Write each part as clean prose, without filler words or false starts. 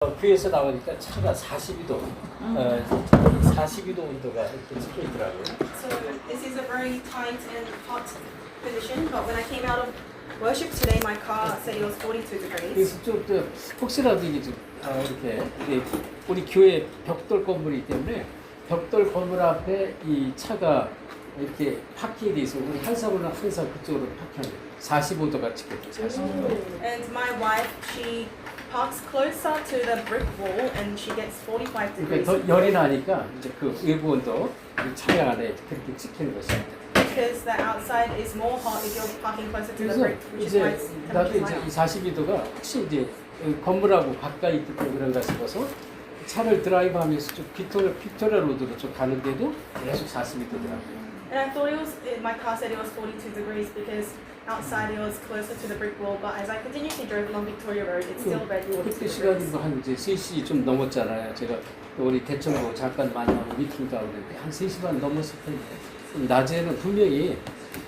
교회에서 나오니까 차가 42도, 42도 온도가 이렇게 찍혀 있더라고요. So this is a very tight and hot position, but when I came out of worship today, my car said it was 42 degrees. 그래서 좀 혹시라도 이게 좀 이렇게 우리 교회 벽돌 건물이기 때문에 벽돌 건물 앞에 이 차가 이렇게 파킹이 돼 있어. 우리 한사고는 항상 그쪽으로 파킹해요. 45도가 찍혔죠. 45도. And my wife, she parks closer to the brick wall, and she gets 45 degrees. 그러니까 더 열이 나니까 이제 그 외부 온도 차량 안에 그렇게 찍히는 것입니다. Because the outside is more hot if you're parking closer to the 그래서 brick, which is why 이제 it's 나도 temperature 이제 higher. 이 42도가 혹시 이제 건물하고 가까이 있기 때문에 그런가 싶어서 차를 드라이브하면서 좀 빅토리아 로드로 좀 가는데도 계속 42도더라고요. And I thought my car said it was 42 degrees because outside it was closer to the brick wall, but as I continuously drove along Victoria Road, it still read 42 그때 시간이 degrees. 뭐한 이제 3시 좀 넘었잖아요. 제가 우리 대청도 잠깐 만나고 미팅 가는데 한 3시 반 넘었을 텐데 낮에는 분명히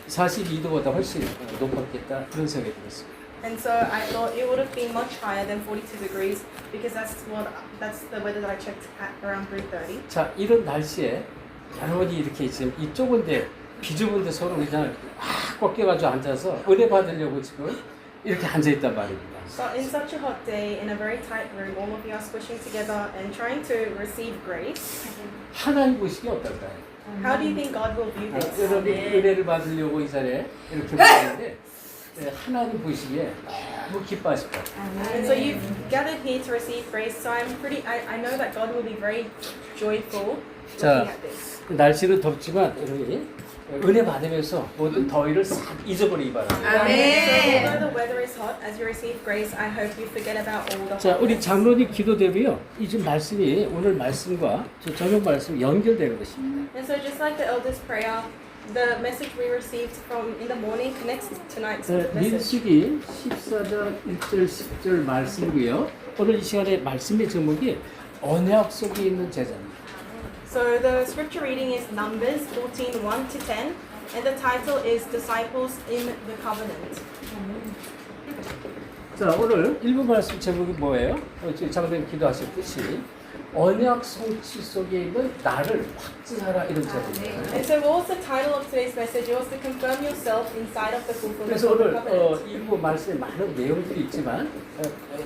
42도보다 훨씬 높았겠다 그런 생각이 들었어요. And so I thought it would have been much higher than 42 degrees because that's the weather that I checked at around 3:30. 자, 이런 날씨에 여러분이 이렇게 지금 이 좁은데 비좁은데 서로 그냥 꽉 껴가지고 앉아서 은혜 받으려고 지금 이렇게 앉아있단 말입니다. But in such a hot day, in a very tight room, all of you are squishing together and trying to receive grace. 하나님 보시기 어떨까요? How do you think God will view this? 여러분 은혜를 받으려고 이 자리에 이렇게 모였는데 하나님 보시기에 너무 기뻐하실 거예요. And so you've gathered here to receive grace. So I know that God will be very joyful 자, looking at this. 날씨는 덥지만 여러분이 은혜 받으면서 모든 더위를 싹 잊어버리기 바랍니다. So although the weather is hot, as you receive grace, I hope you forget about all the 자, 우리 hotness. 장로님 기도대로요. 이 지금 말씀이 오늘 말씀과 저 저녁 말씀 연결되는 것입니다. And so just like the elder's prayer, the message we received from in the morning connects to tonight's message. 민수기 14장 1절 10절 말씀이고요. 오늘 이 시간에 말씀의 제목이 언약 속에 있는 제자입니다. So the scripture reading is Numbers 14, 1 to 10, and the title is Disciples in the Covenant. 자, 오늘 일부 말씀 제목이 뭐예요? 지금 장로님 기도하셨듯이 언약 성취 속에 있는 나를 확증하라 이런 제목입니다. And so what was the title of today's message? It was to confirm yourself inside of the fulfillment 그래서 of the 오늘 covenant. 일부 말씀에 많은 내용들이 있지만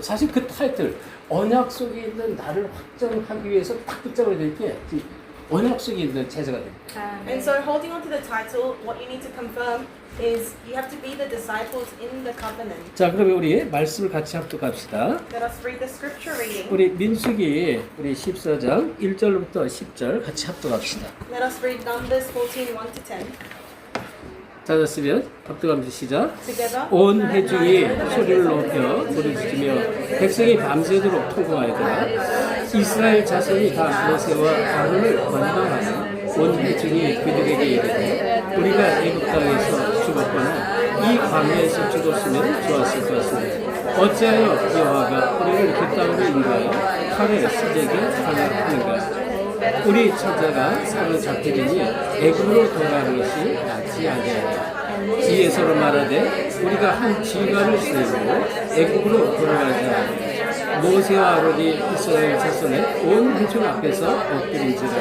사실 그 타이틀 언약 속에 있는 나를 확정하기 위해서 딱 붙잡아야 될 게 언약 속에 있는 제자가 됩니다. And so holding on to the title, what you need to confirm is you have to be the disciples in the covenant. 자, 그러면 우리 말씀을 같이 합독합시다. Let us read the scripture reading. 우리 민수기 우리 14장 1절부터 10절 같이 합독합시다. Let us read Numbers 14, 1 to 10. 찾았으면 합독하면서 시작. Together. 온 회중이 소리를 높여 부르짖으며 백성이 밤새도록 통곡하였더라. 이스라엘 자손이 다 모세와 아론을 원망하며 온 회중이 그들에게 이르되 우리가 애굽 땅에서 죽었거나 이 광야에서 죽었으면 좋았을 것이니 어찌하여 여호와가 우리를 그 땅으로 인도하여 칼에 쓰게 하였는가. 우리 처자가 사로잡히리니 애굽으로 돌아가는 것이 낫지 아니하냐. 지혜서로 말하되 우리가 한 지휘관을 세우고 애굽으로 돌아가자. 모세와 아론이 이스라엘 자손의 온 회중 앞에서 엎드린지라.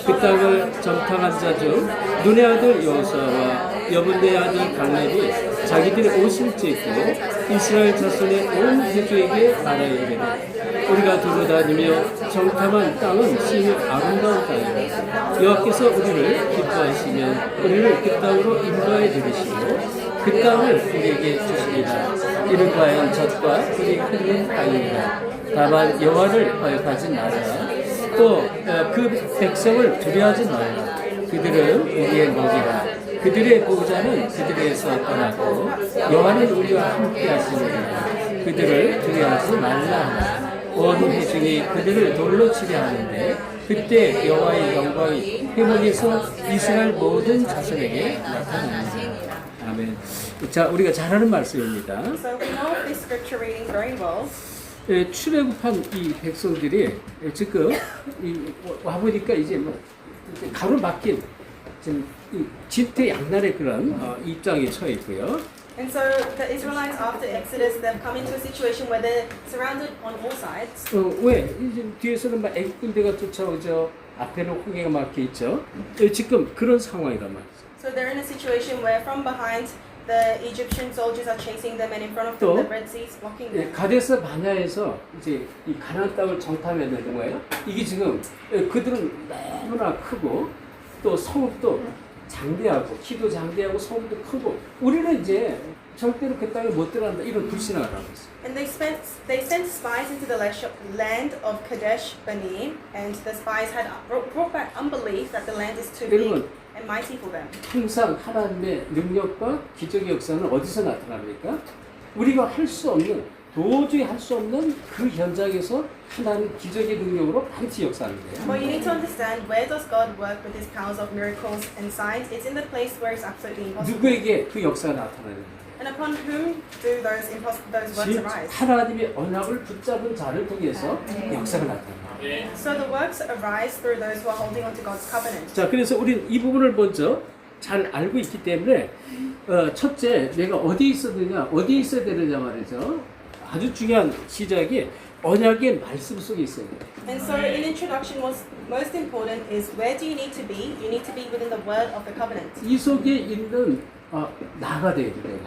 그 땅을 정탐한 자 중 눈의 아들 여호수아와 여분의 아들 갈렙이 자기들의 옷을 찢고 이스라엘 자손의 온 회중에게 말하여 이르되 우리가 두루다니며 정탐한 땅은 심히 아름다운 땅이다. 여호와께서 우리를 기뻐하시면 우리를 그 땅으로 인도하여 들으시고 그 땅을 우리에게 주시리라. 이는 과연 젖과 꿀이 흐르는 땅이니라. 다만 여호와를 거역하지 말라. 또 그 백성을 두려워하지 말라. 그들은 우리의 먹이라. 그들의 보호자는 그들에게서 떠나고 여호와는 우리와 함께 하시느니라. 그들을 두려워하지 말라. 온 회중이 그들을 돌로 치려 하는데 그때 여호와의 영광이 회복에서 이스라엘 모든 자손에게 나타납니다. 아멘. 자, 우리가 잘 아는 말씀입니다. So we know this scripture reading very well. 출애굽한 이 백성들이 지금 와보니까 이제 뭐 가로막힌 지금 이 진퇴양난의 그런 입장에 처해 있고요. And so the Israelites, after Exodus, they've come into a situation where they're surrounded on all sides. 왜? 이제 뒤에서는 막 애국 군대가 쫓아오죠. 앞에는 홍해가 막혀 있죠. 지금 그런 상황이란 말이죠. So they're in a situation where from behind the Egyptian soldiers are chasing them, and in front of 또, them the Red Sea is blocking them. 가데스 바냐에서 이제 이 가나안 땅을 정탐해야 되는 거예요. 이게 지금 그들은 너무나 크고 또 성읍도 장대하고 키도 장대하고 성읍도 크고 우리는 이제 절대로 그 땅에 못 들어간다 이런 불신앙을 하고 있어요. And they sent spies into the land of Kadesh Barnea, and the spies had brought back unbelief that the land is too big 여러분, and mighty for them. 항상 하나님의 능력과 기적의 역사는 어디서 나타납니까? 우리가 할 수 없는 도저히 할 수 없는 그 현장에서 하나님 기적의 능력으로 반드시 역사하는데요. But you need to understand, where does God work with His powers of miracles and signs? It's in the place where it's absolutely impossible. 누구에게 그 역사가 나타나는가? And upon whom do those works arise? 하나님의 언약을 붙잡은 자를 통해서 역사가 나타납니다. So the works arise through those who are holding on to God's covenant. 자, 그래서 우리는 이 부분을 먼저 잘 알고 있기 때문에 첫째, 내가 어디에 있었느냐, 어디에 있어야 되느냐 말이죠. 아주 중요한 시작이 언약의 말씀 속에 있어야 돼요. And so in introduction, what's most important is, where do you need to be? You need to be within the word of the covenant. 이 속에 있는 나가 돼야 돼요.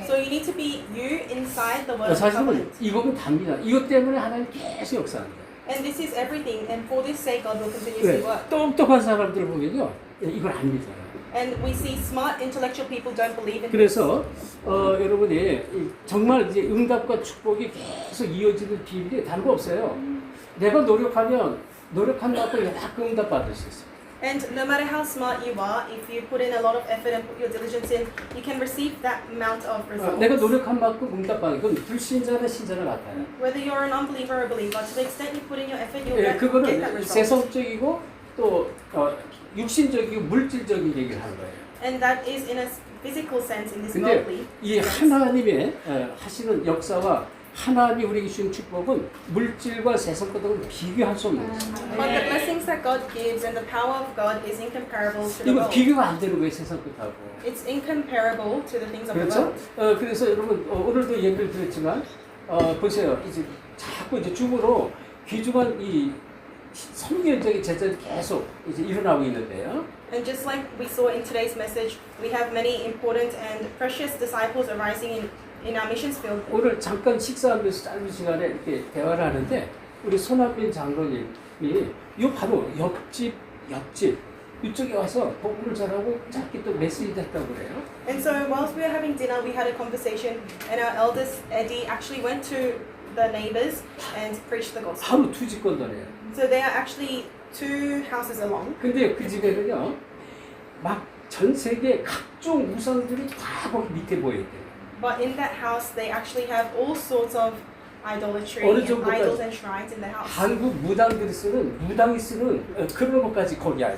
So you need to be you inside the word of the 사실은 covenant. 이것은 답니다. 이것 때문에 하나님 계속 역사합니다. And this is everything, and for this sake God will continuously 왜? work. 똑똑한 사람들 보면요, 이걸 안 믿어요. And we see smart intellectual people don't believe in this. 그래서 여러분이 정말 이제 응답과 축복이 계속 이어지는 비밀이 다른 거 없어요. 내가 노력하면 노력한 만큼 그 응답 받을 수 있어요. And no matter how smart you are, if you put in a lot of effort and put your diligence in, you can receive that amount of results. 내가 노력한 만큼 응답 받는 건 불신자나 신자나 같아요. Whether you're an unbeliever or a believer, to the extent you put in your effort, you'll 예, get that 그거는 result. 세속적이고 또 육신적이고 물질적인 얘기를 하는 거예요. And that is in a physical sense, in this 근데 worldly 이 sense. 하나님의 하시는 역사와 하나님이 우리에게 주신 축복은 물질과 세상과는 비교할 수 없는 것입니다. But the blessings that God gives and the power of God is incomparable to the 이거 world. 비교가 안 되는 거예요, 세상 것하고. It's incomparable to the things of the 그렇죠? world. 그래서 여러분 오늘도 예배를 드렸지만 보세요. 이제 자꾸 이제 중으로 귀중한 이 선교적인 제자들이 계속 이제 일어나고 있는데요. And just like we saw in today's message, we have many important and precious disciples arising in our missions field. 오늘 잠깐 식사하면서 짧은 시간에 이렇게 대화를 하는데 우리 손한빈 장로님이 요 바로 옆집 이쪽에 와서 복음을 전하고 짧게 또 메시지도 했다고 그래요. And so whilst we were having dinner, we had a conversation, and our eldest Eddie actually went to the neighbors and preached the gospel. 하루 2집 건너래요. So they are actually 2 houses along. 근데 그 집에는요, 막 전 세계 각종 우상들이 다 거기 밑에 보여있대요. But in that house, they actually have all sorts of idolatry 어느 and 정도까지? idols and shrines in the house. 한국 무당들이 쓰는 무당이 쓰는 그런 것까지 거기 안에.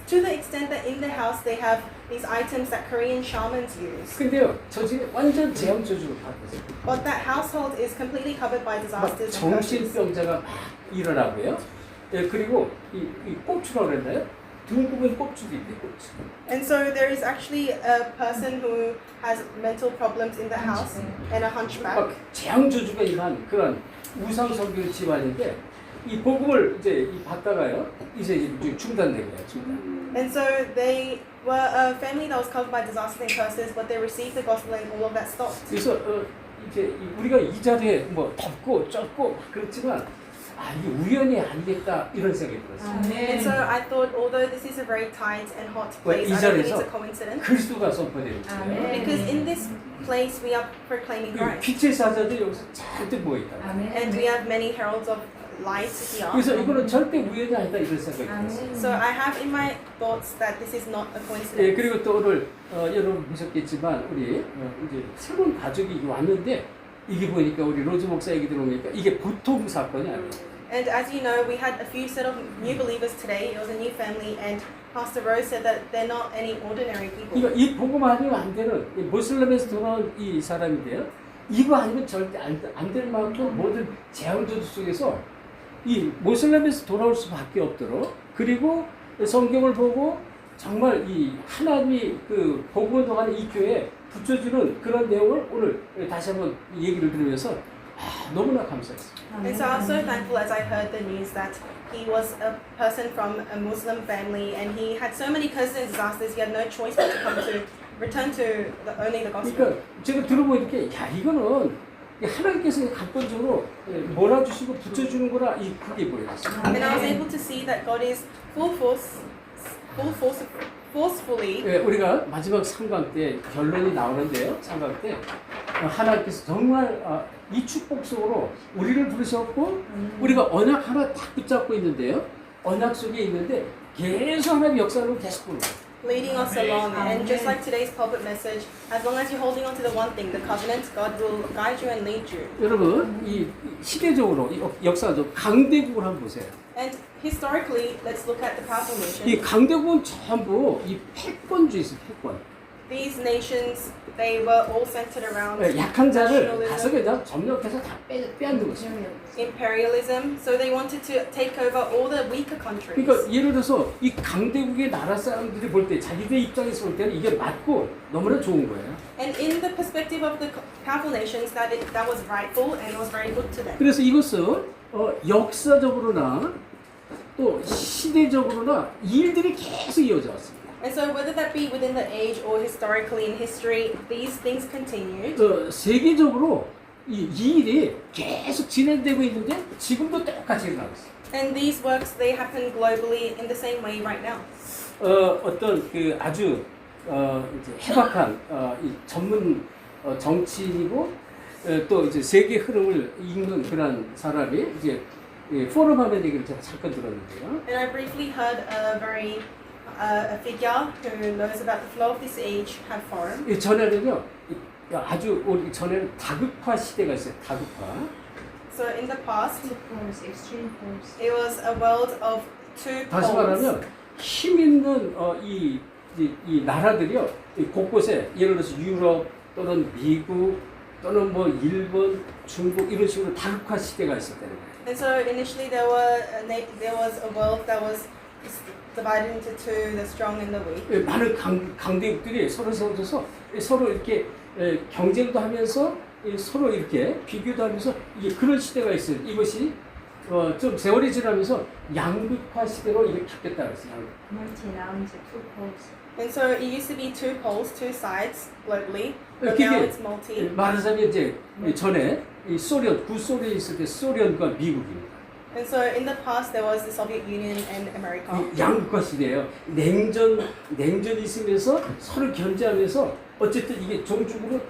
To the extent that in the house they have these items that Korean shamans use. 근데요, 저 집에 완전 재앙 저주로 바뀌었어요. But that household is completely covered by 막 disasters and curses. 정신병자가 막 일어나고요. 예, 그리고 이 꼽추라고 그랬나요? 둥근 꼽추도 있대, 꼽추. And so there is actually a person who has mental problems in the house and a hunchback. 막 재앙 저주가 임한 그런 우상 선교 집안인데 이 복음을 이제 받다가요, 이제 중단된 거예요, 중단. And so they were a family that was covered by disasters and curses, but they received the gospel and all of that stopped. 그래서 이제 우리가 이 자리에 뭐 덥고 좁고 그렇지만 이게 우연이 아니겠다 이런 생각이 들었어요. And so I thought, although this is a very tight and hot 왜 place, 이 I don't think it's 자리에서 a coincidence. 그리스도가 선포되는 거예요. Because in this place we are proclaiming Christ. 빛의 사자들이 여기서 잔뜩 모여있다. And we have many heralds of light here. 그래서 이거는 절대 우연이 아니다 이런 생각이 들었어요. So I have in my thoughts that this is not a 예, coincidence. 그리고 또 오늘 여러분 보셨겠지만 우리 이제 새로운 가족이 왔는데 이게 보니까 우리 로즈 목사 얘기 들어보니까 이게 보통 사건이 아니에요. And as you know, we had a few set of new believers today. It was a new family, and Pastor Rose said that they're not any ordinary people. 그러니까 이 복음 아니면 안 되는 이 모슬렘에서 돌아온 이 사람인데요. 이거 아니면 절대 안 될 만큼 모든 재앙저주 속에서 이 모슬렘에서 돌아올 수밖에 없도록 그리고 성경을 보고 정말 이 하나님이 그 복음을 통하는 이 교회 붙여주는 그런 내용을 오늘 다시 한번 얘기를 들으면서 너무나 감사했어요. And so I was so thankful as I heard the news that he was a person from a Muslim family and he had so many cousin disasters, he had no choice but to come to return to only the gospel. 그러니까 제가 들어보니까 이거는 하나님께서 각본적으로 몰아주시고 붙여주는 거라 그게 보였어요. And I was able to see that God is forcefully. 우리가 마지막 3강 때 결론이 나오는데요. 3강 때 하나님께서 정말 이 축복 속으로 우리를 부르셨고 우리가 언약 하나 딱 붙잡고 있는데요. 언약 속에 있는데 계속 하나님 역사를 계속 보는 거예요. Leading us along, and just like today's pulpit message, as long as you're holding on to the one thing, the covenant, God will guide you and lead you. 여러분, 이 시대적으로, 역사적 강대국을 한번 보세요. And historically, let's look at the powerful 이 nations. 강대국은 전부 이 패권주의 있어요, 패권. These nations, they were all centered around 약한 자를 nationalism, 다섯 개다 점령해서 다 빼앗는 거죠. imperialism. So they wanted to take over all the weaker countries. 그러니까 예를 들어서 이 강대국의 나라 사람들이 볼 때 자기들 입장에서 볼 때는 이게 맞고 너무나 좋은 거예요. And in the perspective of the powerful nations, that was rightful and it was very good to them. 그래서 이것은 역사적으로나 또 시대적으로나 일들이 계속 이어져 왔습니다. And so whether that be within the age or historically in history, these things continued. 세계적으로 이 일이 계속 진행되고 있는데 지금도 똑같이 일어나고 있어요. And these works, they happen globally in the same way right now. 어떤 그 아주 이제 해박한 이 전문 정치인이고 또 이제 세계 흐름을 읽는 그런 사람이 이제 포럼 하는 얘기를 제가 잠깐 들었는데요. And I briefly heard a figure who knows about the flow of this age had forum. 이 전에는요 아주 우리 전에는 다극화 시대가 있어요. 다극화. So in the past, extreme force. it was a world of two 다시 poles. 말하면 힘 있는 이 나라들이요 곳곳에 예를 들어서 유럽 또는 미국 또는 뭐 일본, 중국 이런 식으로 다극화 시대가 있었다는 거예요. And so initially there was a world that was divided into two, the strong and the weak. 많은 강대국들이 서로 세워져서 서로 이렇게 경쟁도 하면서 서로 이렇게 비교도 하면서 이게 그런 시대가 있어요. 이것이 좀 세월이 지나면서 양극화 시대로 이게 바뀌었다 그랬어요. Multi now into two poles. And so it used to be two poles, two sides globally, but 그게 now it's multi. 말하자면 이제 전에 이 소련, 구소련에 있을 때 소련과 미국입니다. And so in the past there was the Soviet Union and America. 이 양극화 시대예요. 냉전이 있으면서 서로 견제하면서 어쨌든 이게 종주국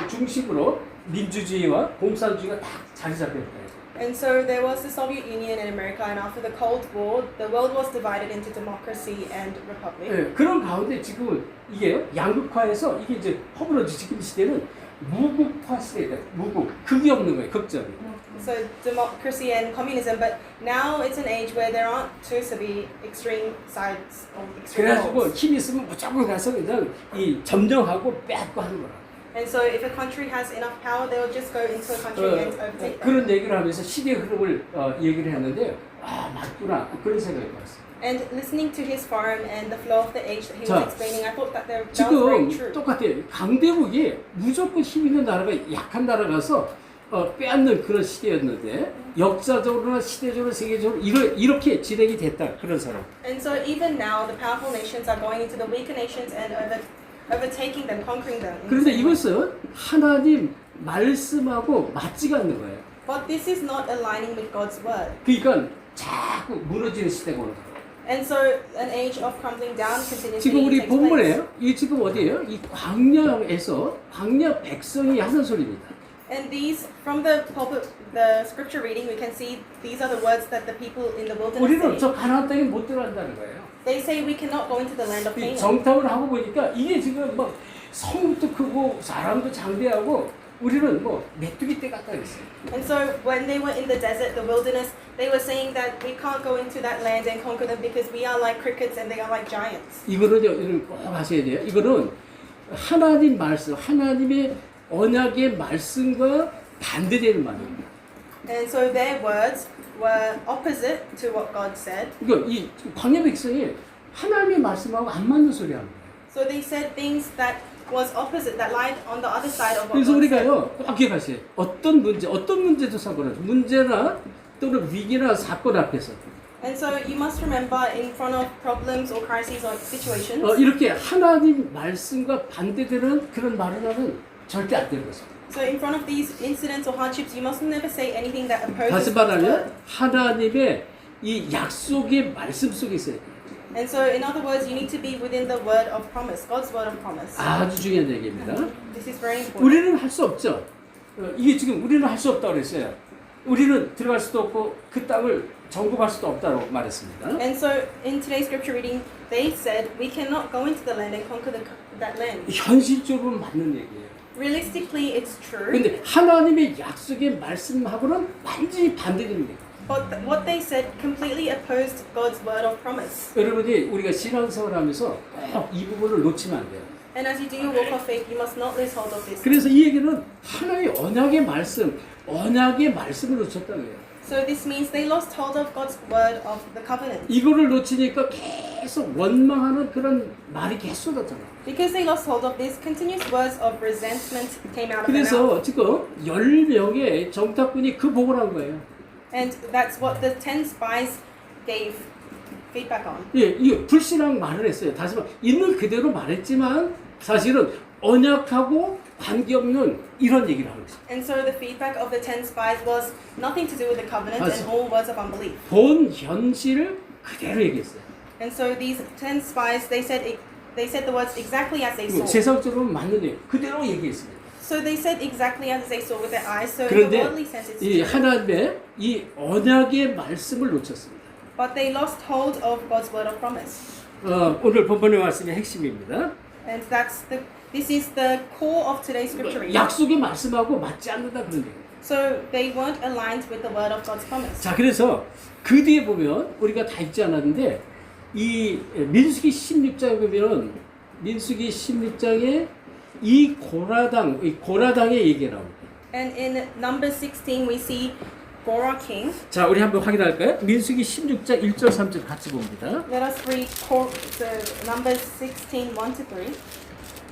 중심으로 민주주의와 공산주의가 딱 자리 잡혔다. And so there was the Soviet Union and America, and after the Cold War, the world was divided into democracy and republic. 그런 가운데 지금은 이게 양극화에서 이게 이제 허물어지 지금 시대는 무극화 시대다. 무극, 극이 없는 거예요. 극적이. So democracy and communism, but now it's an age where there aren't two severe extreme sides or extreme 그래가지고 poles. 힘 있으면 무조건 가서 그냥 이 점령하고 빼앗고 하는 거라. And so if a country has enough power, they will just go into a country and overtake them. 그런 얘기를 하면서 시대 흐름을 얘기를 했는데요. 맞구나 그런 생각이 들었어요. And listening to his forum and the flow of the age that he 자, was explaining, I thought that that was very 지금 true. 똑같아요. 강대국이 무조건 힘 있는 나라가 약한 나라 가서 빼앗는 그런 시대였는데 역사적으로나 시대적으로 세계적으로 이렇게 진행이 됐다 그런 사람. And so even now, the powerful nations are going into the weaker nations and overtaking them, conquering them. 그런데 이것은 하나님 말씀하고 맞지가 않는 거예요. But this is not aligning with God's word. 그러니까 자꾸 무너지는 시대가 오는 거예요. And so an age of crumbling down continuously 지금 우리 takes place. 본문에요. 이 지금 어디예요? 이 광야에서 광야 백성이 하는 소리입니다. And these, from the pulpit, the scripture reading, we can see these are the words that the people in the wilderness 우리는 say. 저 가나안 땅에 못 들어간다는 거예요. They say we cannot go into the land of 이 Canaan. 정탐을 하고 보니까 이게 지금 막 성도 크고 사람도 장대하고 우리는 뭐 메뚜기 떼 같다 그랬어요. And so when they were in the desert, the wilderness, they were saying that we can't go into that land and conquer them because we are like crickets and they are like giants. 이거는요, 이걸 꼭 하셔야 돼요. 이거는 하나님 말씀, 하나님의 언약의 말씀과 반대되는 말입니다. And so their words were opposite to what God said. 그러니까 이 광야 백성이 하나님의 말씀하고 안 맞는 소리 하는 거예요. So they said things that was opposite, that lied on the other side of what 그래서 God said. 우리가요, 꼭 기억하세요. 어떤 문제도 상관없어요. 문제나 또는 위기나 사건 앞에서 And so you must remember, in front of problems or crises or situations, 이렇게 하나님 말씀과 반대되는 그런 말을 하면 절대 안 되는 것입니다. so in front of these incidents or hardships, you must never say anything that opposes 다시 God's word. 말하면 하나님의 이 약속의 말씀 속에 있어요. And so, in other words, you need to be within the word of promise, God's word of promise. 아주 중요한 얘기입니다. This is very important. 우리는 할 수 없죠. 이게 지금 우리는 할 수 없다고 그랬어요. 우리는 들어갈 수도 없고 그 땅을 정복할 수도 없다고 말했습니다. And so, in today's scripture reading, they said we cannot go into the land and conquer that land. 현실적으로 맞는 얘기예요. Realistically, it's true. 근데 하나님의 약속의 말씀하고는 완전히 반대되는 얘기예요. But what they said completely opposed God's word of promise. 여러분이 우리가 신앙생활 하면서 꼭 이 부분을 놓치면 안 돼요. And as you do your walk of faith, you must not lose hold of this. 그래서 이 얘기는 하나님의 언약의 말씀을 놓쳤다는 거예요. So this means they lost hold of God's word of the covenant. 이거를 놓치니까 계속 원망하는 그런 말이 계속 쏟았잖아요. Because they lost hold of this, continuous words of resentment came out of their mouth. 그래서 지금 10명의 정탐꾼이 그 보고를 한 거예요. And that's what the 10 spies gave feedback on. 예, 이게 불신앙 말을 했어요. 다시 말해 있는 그대로 말했지만 사실은 언약하고 관계없는 이런 얘기를 하고 있어요. And so the feedback of the 10 spies was nothing to do with the covenant 맞아. and all words of unbelief. 본 현실을 그대로 얘기했어요. And so these 10 spies, they said the words exactly as they saw. 세상적으로 맞는 얘기 그대로 얘기했습니다. So they said exactly as they saw with their eyes. So in the 그런데 worldly sense, it's 이 true. 하나님의 이 언약의 말씀을 놓쳤습니다. But they lost hold of God's word of promise. 오늘 본문의 말씀의 핵심입니다. And this is the core of today's scripture reading. 약속의 말씀하고 맞지 않는다 그런 얘기예요. So they weren't aligned with the word of God's promise. 자, 그래서 그 뒤에 보면 우리가 다 읽지 않았는데 이 민수기 16장에 보면 민수기 16장에 이 고라당의 얘기가 나옵니다. And in Numbers 16 we see Korah king. 자, 우리 한번 확인할까요? 민수기 16장 1절 3절 같이 봅니다. Let us read Numbers 16, 1-3.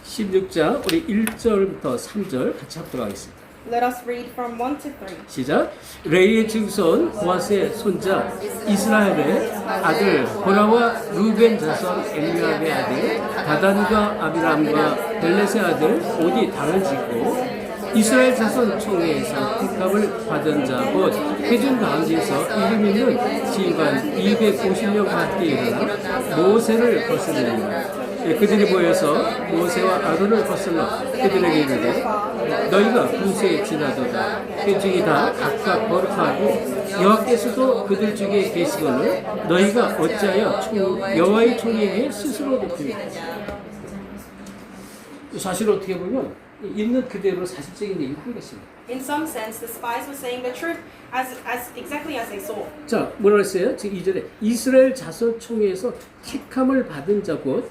16장 우리 1절부터 3절 같이 합독 하겠습니다. Let us read from 1-3. 시작. 레이의 증손 보아스의 손자 이스라엘의 아들 고라와 루벤 자손 엘리압의 아들 다단과 아비람과 벨렛의 아들 오디 당을 짓고 이스라엘 자손 총회에서 택함을 받은 자 곧 회중 가운데서 이름 있는 지휘관 250명 밖에 일어나 모세를 거스르니라. 그들이 모여서 모세와 아론을 거슬러 그들에게 이르되 너희가 분수에 지나도다 회중이 다 각각 거룩하고 여호와께서도 그들 중에 계시거늘 너희가 어찌하여 여호와의 총회에 스스로 높이냐. 사실 어떻게 보면 있는 그대로 사실적인 얘기를 한 것입니다. In some sense, the spies were saying the truth as exactly as they saw. 자, 뭐라고 했어요? 지금 2절에 이스라엘 자손 총회에서 택함을 받은 자 곧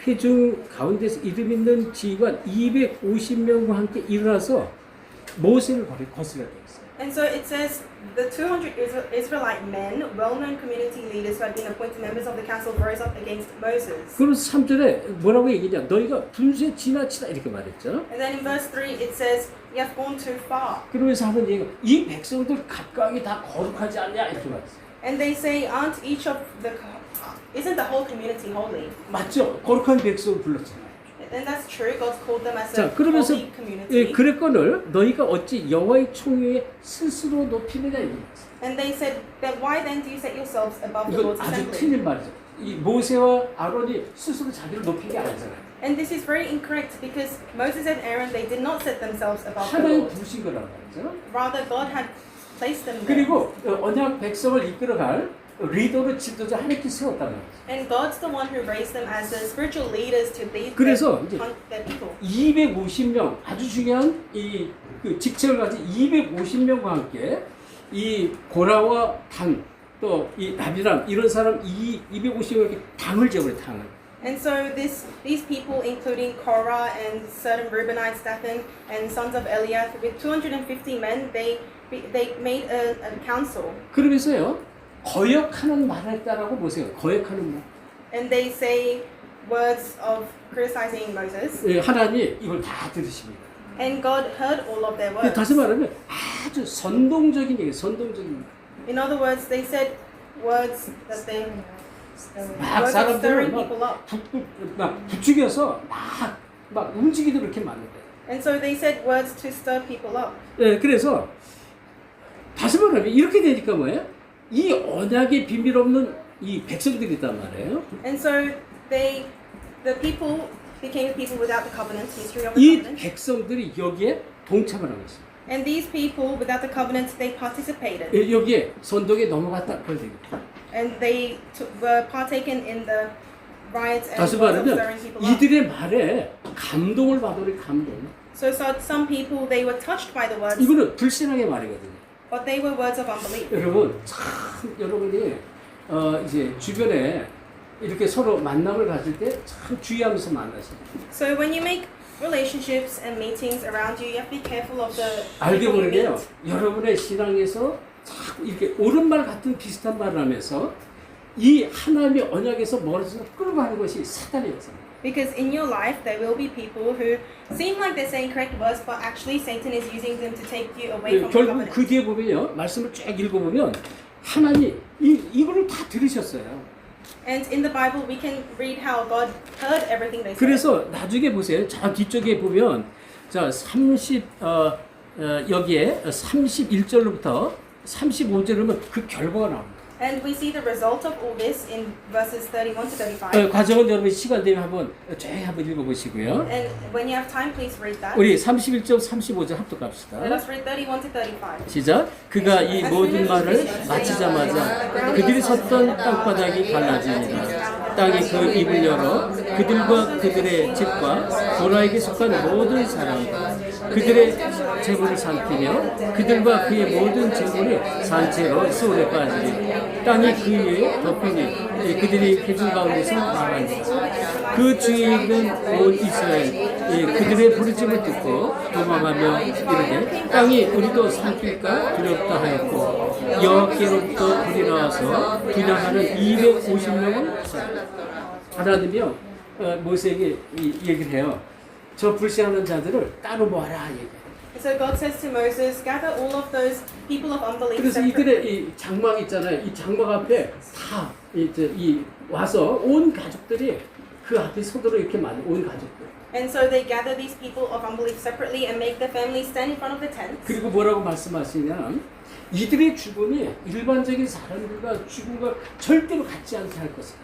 회중 가운데서 이름 있는 지휘관 250명과 함께 일어나서 모세를 거슬러 되어 있어요. And so it says the 200 Israelite men, well-known community leaders who had been appointed members of the council, rose up against Moses. 그러면서 3절에 뭐라고 얘기냐? 너희가 분수에 지나치다 이렇게 말했죠. And then in verse 3 it says, "You have gone too far." 그러면서 하는 얘기가 이 백성들 각각이 다 거룩하지 않냐 이렇게 말했어요. And they say, isn't the whole community holy? 맞죠? 거룩한 백성을 불렀잖아요. And that's true. God called them as 자, a 그러면서 holy community. 그랬거늘 너희가 어찌 여호와의 총회에 스스로 높이느냐 이거예요. And they said, "Then why then do you set yourselves above the 이건 Lord's 아주 assembly?" 틀린 말이죠. 이 모세와 아론이 스스로 자기를 높인 게 아니잖아요. And this is very incorrect because Moses and Aaron, they did not set themselves above the 하나님 Lord. 부르신 거란 말이죠. Rather, God had placed them there. 그리고 언약 백성을 이끌어갈 리더로 지도자 하나님께 세웠단 말이죠. And God's the one who raised them as the spiritual leaders to lead 그래서 their people. 250명 아주 중요한 그 직책을 가진 250명과 함께 이 고라와 단 또 이 아비람 이런 사람 250명에게 당을 지어버려 당을. And so these people, including Korah and certain Reubenites, Dathan and sons of Eliath, with 250 men, they made a council. 그러면서요 거역하는 말을 했다라고 보세요. 거역하는 말. And they say words of criticizing Moses, 예, 하나님 이걸 다 들으십니다. and God heard all of their words. 다시 말하면 아주 선동적인 얘기, 선동적인. In other words, they said words that they 막 words of stirring 사람들을 people up. 막 부추겨서 막 움직이도록 이렇게 만든다. And so they said words to stir people up. 예, 그래서 다시 말하면 이렇게 되니까 뭐예요? 이 언약의 비밀 없는 이 백성들이 있단 말이에요. And so the people became people without the covenant, history of the 이 covenant. 백성들이 여기에 동참을 하고 있어요. And these people without the covenant, they participated. 예, 여기에 선동에 넘어갔다 그걸 되겠다. And they were partaken in the riots and 다시 words of 말하면 stirring people up. 이들의 말에 감동을 받으니 감동. So some people, they were touched by the words, 이거는 불신앙의 말이거든요. but they were words of unbelief. 여러분 참 여러분이 이제 주변에 이렇게 서로 만남을 가질 때 참 주의하면서 만나세요. So when you make relationships and meetings around you, you have to be careful of the 알게 people you 모르게요. meet. 여러분의 신앙에서 자꾸 이렇게 옳은 말 같은 비슷한 말을 하면서 이 하나님의 언약에서 멀어져서 끌고 가는 것이 사단이었어요. Because in your life, there will be people who seem like they're saying correct words, but actually Satan is using them to take you away from the 결국 covenant. 그 뒤에 보면요. 말씀을 쭉 읽어보면 하나님 이거를 다 들으셨어요. And in the Bible, we can read how God heard everything they said. 그래서 나중에 보세요. 저 뒤쪽에 보면 자 30 여기에 31절로부터 35절로면 그 결과가 나옵니다. And we see the result of all this in verses 31 to 35. 과정은 여러분 시간 되면 한번 조용히 한번 읽어보시고요. And when you have time, please read that. 우리 31절 35절 합독합시다. Let us read 31 to 35. 시작. 그가 이 모든 말을 마치자마자 그들이 섰던 땅바닥이 갈라지니라. 땅이 그 입을 열어 그들과 그들의 집과 고라에게 속한 모든 사람과 그들의 재물을 삼키며 그들과 그의 모든 재물이 산채로 수월에 빠지니 땅이 그 위에 덮이니 그들이 해준 가운데서 나가니 그 주위에 있는 온 이스라엘 그들의 부르짖음을 듣고 도망하며 이르되 땅이 우리도 삼킬까 두렵다 하였고 여호와께로부터 불이 나와서 분양하는 250명을 하나님이요 모세에게 얘기를 해요. 저 불신하는 자들을 따로 모아라 얘기해요. So God says to Moses, gather all of those people of unbelief 그래서 separately. 이들의 이 장막 있잖아요. 이 장막 앞에 다 이 와서 온 가족들이 그 앞에 서도록 이렇게 많은 온 가족들. And so they gather these people of unbelief separately and make the families stand in front of the tents. 그리고 뭐라고 말씀하시냐면 이들의 죽음이 일반적인 사람들과 죽음과 절대로 같지 않게 할 것이다.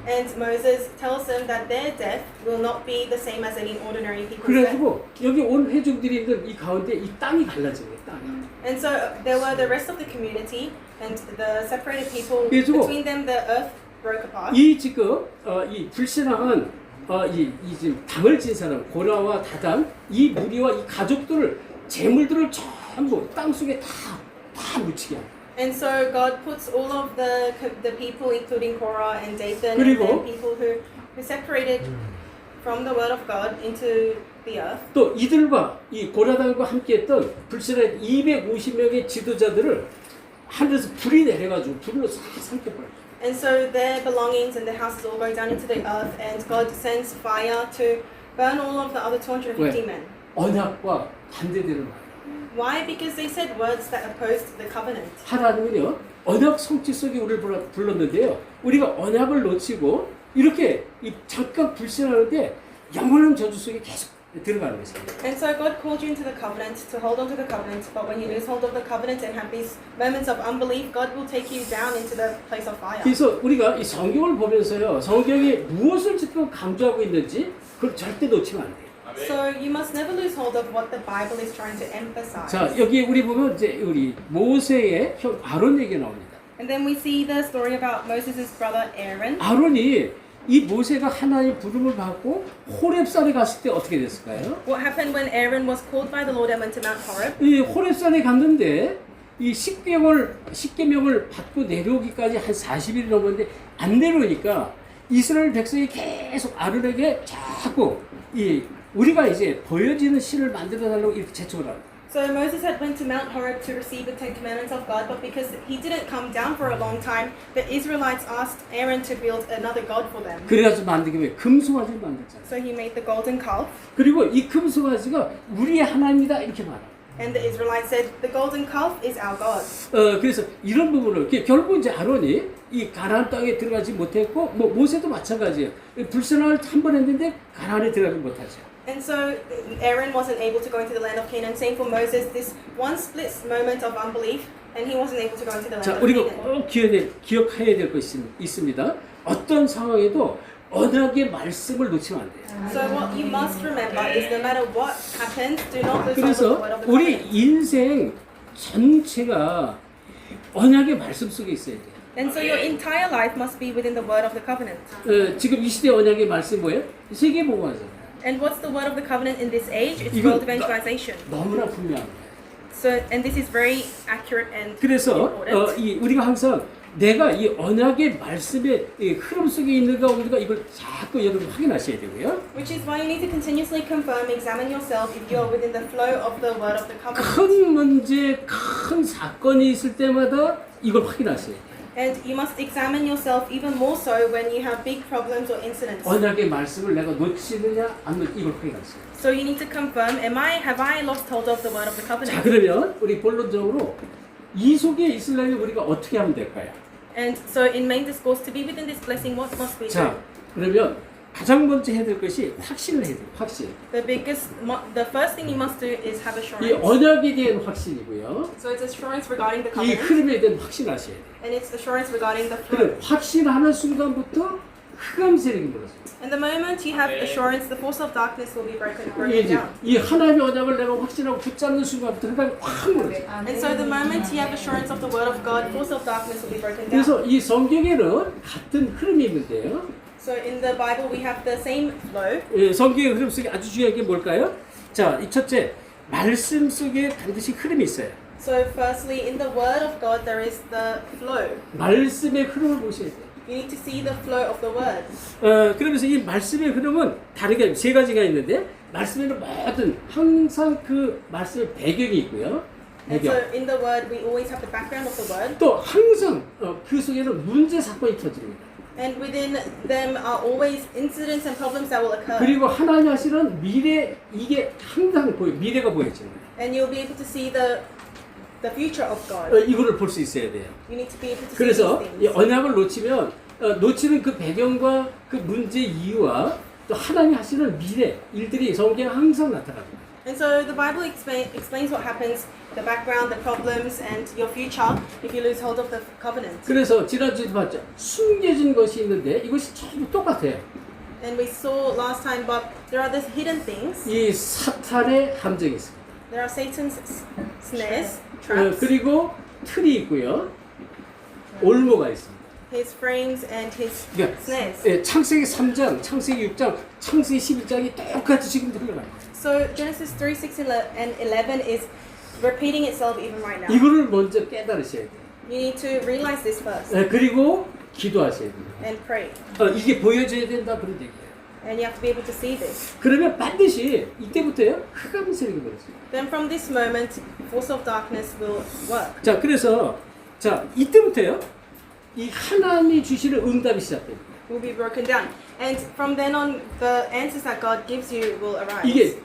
And Moses tells them that their death will not be the same as any ordinary people's death. 그래가지고 여기 온 회중들이 있는 이 가운데 이 땅이 갈라진 거예요. 땅이. And so there were the rest of the community and the separated people 그래가지고 between them. The earth broke apart. 이 지금 이 불신앙은 이 지금 당을 진 사람 고라와 다단 이 무리와 이 가족들을 재물들을 전부 땅 속에 다 묻히게 합니다. And so God puts all of the people, including Korah and Dathan, and 그리고 the people who separated from the word of God into the earth. 또 이들과 이 고라당과 함께했던 불신한 250명의 지도자들을 하늘에서 불이 내려가지고 불로 싹 삼켜버려요. And so their belongings and their houses all go down into the earth, and God sends fire to burn all of the other 250 왜? men. 언약과 반대되는 말. Why? Because they said words that opposed the covenant. 하나님은요 언약 성취 속에 우리를 불렀는데요. 우리가 언약을 놓치고 이렇게 잠깐 불신하는데 영원한 저주 속에 계속 들어가는 것입니다. And so God called you into the covenant to hold on to the covenant, but when you lose hold of the covenant and have these moments of unbelief, God will take you down into the place of fire. 그래서 우리가 이 성경을 보면서요 성경이 무엇을 지금 강조하고 있는지 그걸 절대 놓치면 안 돼요. So you must never lose hold of what the Bible is trying to emphasize. 자 여기 우리 보면 이제 우리 모세의 형 아론 얘기가 나옵니다. And then we see the story about Moses' brother Aaron. 아론이 이 모세가 하나님 부름을 받고 호렙산에 갔을 때 어떻게 됐을까요? What happened when Aaron was called by the Lord and went to Mount Horeb? 이 호렙산에 갔는데 이 10계명을 받고 내려오기까지 한 40일이 넘었는데 안 내려오니까 이스라엘 백성이 계속 아론에게 자꾸 우리가 이제 보여지는 신을 만들어 달라고 이렇게 재촉을 합니다. So So Moses had went to Mount Horeb to receive the Ten Commandments of God, but because he didn't come down for a long time, the Israelites asked Aaron to build another god for them. 그래가지고 만들기 위해 금송아지를 만들잖아요. So he made the golden calf, 그리고 이 금송아지가 우리의 하나님이다 이렇게 말해요. and the Israelites said, "The golden calf is our God." 그래서 이런 부분을 결국 이제 아론이 이 가나안 땅에 들어가지 못했고 뭐 모세도 마찬가지예요. 불신앙을 한 번 했는데 가나안에 들어가지 못하죠. And so Aaron wasn't able to go into the land of Canaan. Same for Moses, this one split moment of unbelief, and he wasn't able to go into the land 자, of 우리가 Canaan. 꼭 기억해야 될 것이 있습니다. 어떤 상황에도 언약의 말씀을 놓치면 안 돼요. So what you must remember is no matter what happens, do not lose hold of the 그래서 word of the 우리 covenant. 인생 전체가 언약의 말씀 속에 있어야 돼요. And so your entire life must be within the word of the covenant. 지금 이 시대 언약의 말씀이 뭐예요? 세계복음화잖아요. And what's the word of the covenant in this age? It's 이건 world evangelization. 너무나 분명해요. So, and this is very accurate and 그래서 important. 우리가 항상 내가 이 언약의 말씀의 이 흐름 속에 있는가 없는가 이걸 자꾸 여러분 확인하셔야 되고요. Which is why you need to continuously confirm, examine yourself if you're within the flow of the word of the covenant. 큰 문제, 큰 사건이 있을 때마다 이걸 확인하셔야 돼요. And you must examine yourself even more so when you have big problems or incidents. 언약의 말씀을 내가 놓치느냐 안 놓치 이걸 확인하세요. So you need to confirm, have I lost hold of the word of the 자, covenant? 그러면 우리 본론적으로 이 속에 있으려면 우리가 어떻게 하면 될까요? And so in main discourse, to be within this blessing, what must we do? 자, 그러면 가장 먼저 해야 될 것이 확신을 해야 돼요. 확신. The first thing you must do is have 이 assurance. 언약에 대한 확신이고요. So it's assurance regarding the 이 covenant, 흐름에 대한 확신하셔야 돼요. and it's assurance regarding the flow. 그럼 확신하는 순간부터 흑암 세력이 물었어요. And the moment you have assurance, the force of darkness will be broken 이게 down. 이 하나님의 언약을 내가 확신하고 붙잡는 순간부터 흑암이 확 물었어요. And so the moment you have assurance of the word of God, force of darkness will be broken down. 그래서 이 성경에는 같은 흐름이 있는데요. So in the Bible we have the same flow. 성경의 흐름 속에 아주 중요한 게 뭘까요? 자, 이 첫째, 말씀 속에 반드시 흐름이 있어요. So firstly, in the word of God there is the flow. 말씀의 흐름을 보셔야 돼요. You need to see the flow of the word. 그러면서 이 말씀의 흐름은 다르게 세 가지가 있는데 말씀에는 모든 항상 그 말씀의 배경이 있고요. And so 배경. in the word we always have the background of the word. 또 항상 그 속에는 문제 사건이 터집니다. And within them are always incidents and problems that will occur. 그리고 하나님 하시는 미래 이게 항상 미래가 보여져요. And you'll be able to see the future of God. 이거를 볼 수 있어야 돼요. You need to be able to see 그래서 these 이 things. 언약을 놓치면 놓치는 그 배경과 그 문제 이유와 또 하나님 하시는 미래 일들이 성경에 항상 나타납니다. And so the Bible explains what happens, the background, the problems, and your future if you lose hold of the covenant. 그래서 지난주에 봤죠. 숨겨진 것이 있는데 이것이 전부 똑같아요. And we saw last time, but there are these hidden things. 이 사탄의 함정이 있습니다. There are Satan's snares, traps, 그리고 틀이 있고요. 올모가 있습니다. his frames, and his 그러니까 snares. 창세기 3장, 창세기 6장, 창세기 11장이 똑같이 지금 흘러가요. So Genesis 3, 6, and 11 is repeating itself even right now. 이거를 먼저 깨달으셔야 돼요. You need to realize this first 그리고 기도하셔야 돼요. and pray. 이게 보여져야 된다 그런 얘기예요. And you have to be able to see this. 그러면 반드시 이때부터요 흑암 세력이 벌어져요. Then from this moment, force of darkness will work. 자, 그래서 자 이때부터요 이 하나님이 주시는 응답이 시작됩니다. Will be broken down. And from then on, the answers that God gives you will arise. 이게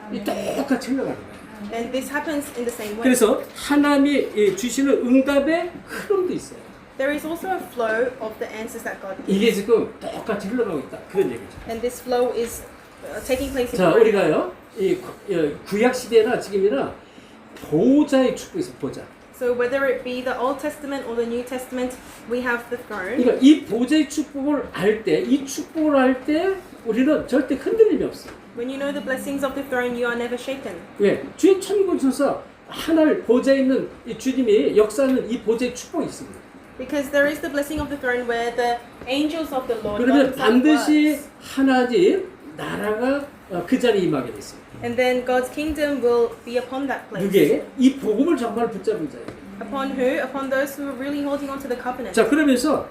똑같이 흘러가는 거예요. And this happens in the same way. 그래서 하나님이 주시는 응답의 흐름도 있어요. There is also a flow of the answers that God gives. 이게 지금 똑같이 흘러가고 있다 그런 얘기죠. And this flow is taking place in 자, the 우리가요 이 구약 시대나 지금이나 보좌의 축복이 있어요. 보좌. So whether it be the Old Testament or the New Testament, we have the throne. 그러니까 이 보좌의 축복을 알 때, 이 축복을 알 때 우리는 절대 흔들림이 없어요. When you know the blessings of the throne, you are never shaken. 왜? 주의 천국에서 하늘 보좌에 있는 이 주님이 역사하는 이 보좌의 축복이 있습니다. Because there is the blessing of the throne where the angels of the Lord 그러면 God 반드시 works. 하나님 나라가 그 자리에 임하게 됐습니다. And then God's kingdom will be upon that place. 누구에게? 이 복음을 정말 붙잡은 자예요. Upon who? Upon those who are really holding on to the covenant. 자, 그러면서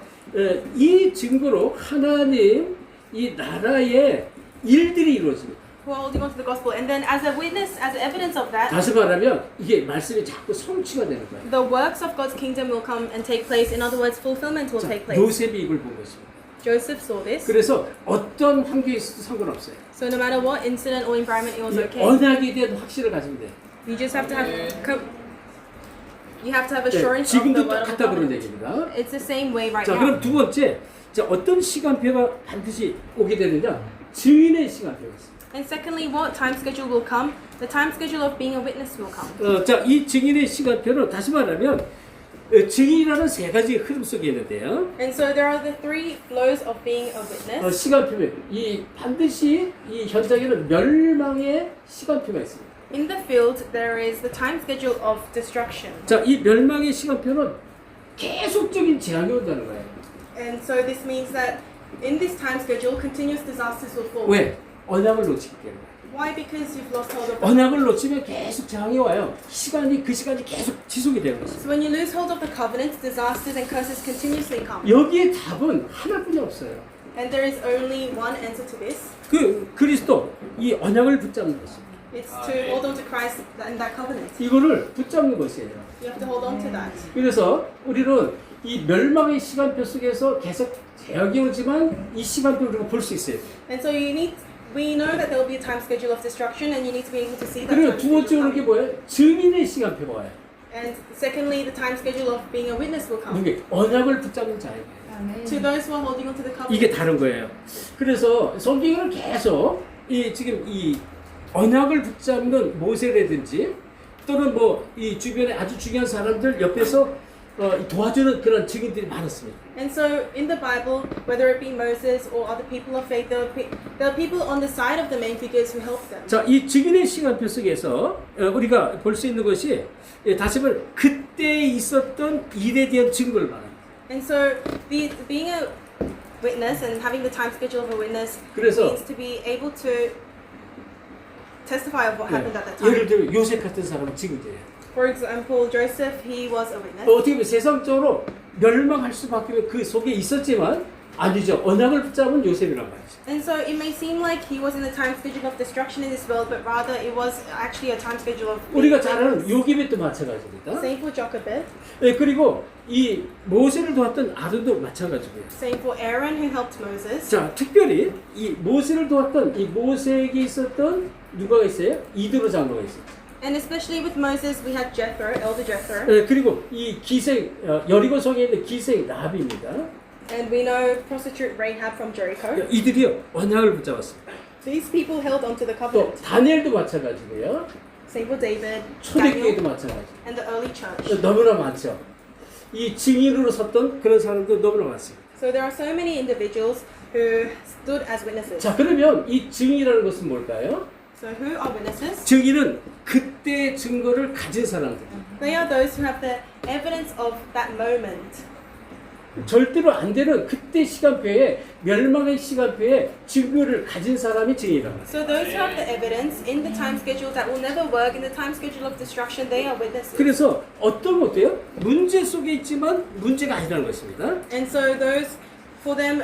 이 증거로 하나님 이 나라의 일들이 이루어집니다. who are holding on to the gospel. And then as a witness, as evidence of that, 다시 말하면 이게 말씀이 자꾸 성취가 되는 거예요. the works of God's kingdom will come and take place. In other words, fulfillment will 자, take place. 요셉이 이걸 본 것입니다. Joseph saw this. 그래서 어떤 환경에 있어도 상관없어요. So no matter what incident or environment, it was 이 okay. 언약에 대한 확신을 가지면 돼요. You just have to have you have to have 네, assurance of the 지금도 word of the 똑같다 그런 covenant. 얘기입니다. It's the same way right 자, now. 그럼 두 번째, 자, 어떤 시간표가 반드시 오게 되느냐? 증인의 시간표가 있습니다. And secondly, what time schedule will come? The time schedule of being a witness will come. 자, 이 증인의 시간표는 다시 말하면 증인이라는 세 가지 흐름 속에 있는데요. And so there are the three flows of being a witness. 시간표는 이 반드시 이 현장에는 멸망의 시간표가 있습니다. In the field, there is the time schedule of destruction. 자, 이 멸망의 시간표는 계속적인 재앙이 온다는 거예요. And so this means that in this time schedule, continuous disasters will fall. 왜? 언약을 놓치기 때문에. Why? Because you've lost hold of the 언약을 놓치면 계속 재앙이 와요. 그 시간이 계속 지속이 되는 것입니다. So when you lose hold of the covenant, disasters and curses continuously come. 여기에 답은 하나뿐이 없어요. And there is only one answer to this. 그리스도 이 언약을 붙잡는 것입니다. It's to hold on to Christ and that covenant. 이거를 붙잡는 것이에요. You have to hold on to that. 그래서 우리는 이 멸망의 시간표 속에서 계속 재앙이 오지만 이 시간표를 우리가 볼 수 있어요. And so we know that there will be a time schedule of destruction, and you need to be able to see that. 그리고 time 두 번째 schedule 오는 게 coming. 뭐예요? 증인의 시간표가 와요. And secondly, the time schedule of being a witness will come. 이게 언약을 붙잡는 자에게. 아멘. To those who are holding on to the covenant. 이게 다른 거예요. 그래서 성경은 계속 지금 이 언약을 붙잡는 모세라든지 또는 뭐 이 주변에 아주 중요한 사람들 옆에서 도와주는 그런 증인들이 많았습니다. And so in the Bible, whether it be Moses or other people of faith, there are people on the side of the main figures who help them. 자, 이 증인의 시간표 속에서 우리가 볼 수 있는 것이 다시 말해 그때 있었던 일에 대한 증거를 말합니다. And so being a witness and having the time schedule of a witness 그래서 means to be able to testify of what happened at that 예를 time. 들어 요셉 같은 사람은 증인이에요. For example, Joseph, he was a witness. 어떻게 보면 세상적으로 멸망할 수밖에 그 속에 있었지만 아니죠. 언약을 붙잡은 요셉이란 말이죠. And so it may seem like he was in the time schedule of destruction in this world, but rather it was actually a time schedule of 우리가 잘 아는 요셉도 마찬가지입니다. Same for Jochebed, 그리고 이 모세를 도왔던 아론도 마찬가지고요. same for Aaron who helped Moses. 자, 특별히 이 모세를 도왔던 이 모세에게 있었던 누가 있어요? 이드로 장로가 있어요. And especially with Moses, we had Jethro, elder Jethro. 그리고 이 기생 여리고 성에 있는 기생 라합입니다. And we know prostitute Rahab from Jericho. 이들이 언약을 붙잡았습니다. These people held onto the 또 covenant. 다니엘도 마찬가지고요. Same for David, 초대교회도 Daniel, 마찬가지. and the early church. 너무나 많죠. 이 증인으로 섰던 그런 사람도 너무나 많습니다. So there are so many individuals who stood as witnesses. 자, 그러면 이 증인이라는 것은 뭘까요? So who are witnesses? 증인은 그때의 증거를 가진 사람들. They are those who have the evidence of that moment. 절대로 안 되는 그때 시간표에 멸망의 시간표에 증거를 가진 사람이 증인이라는 거예요. So those who have the evidence in the time schedule that will never work, in the time schedule of destruction, they are witnesses. 그래서 어떤 것도요? 문제 속에 있지만 문제가 아니라는 것입니다. And so those, for them,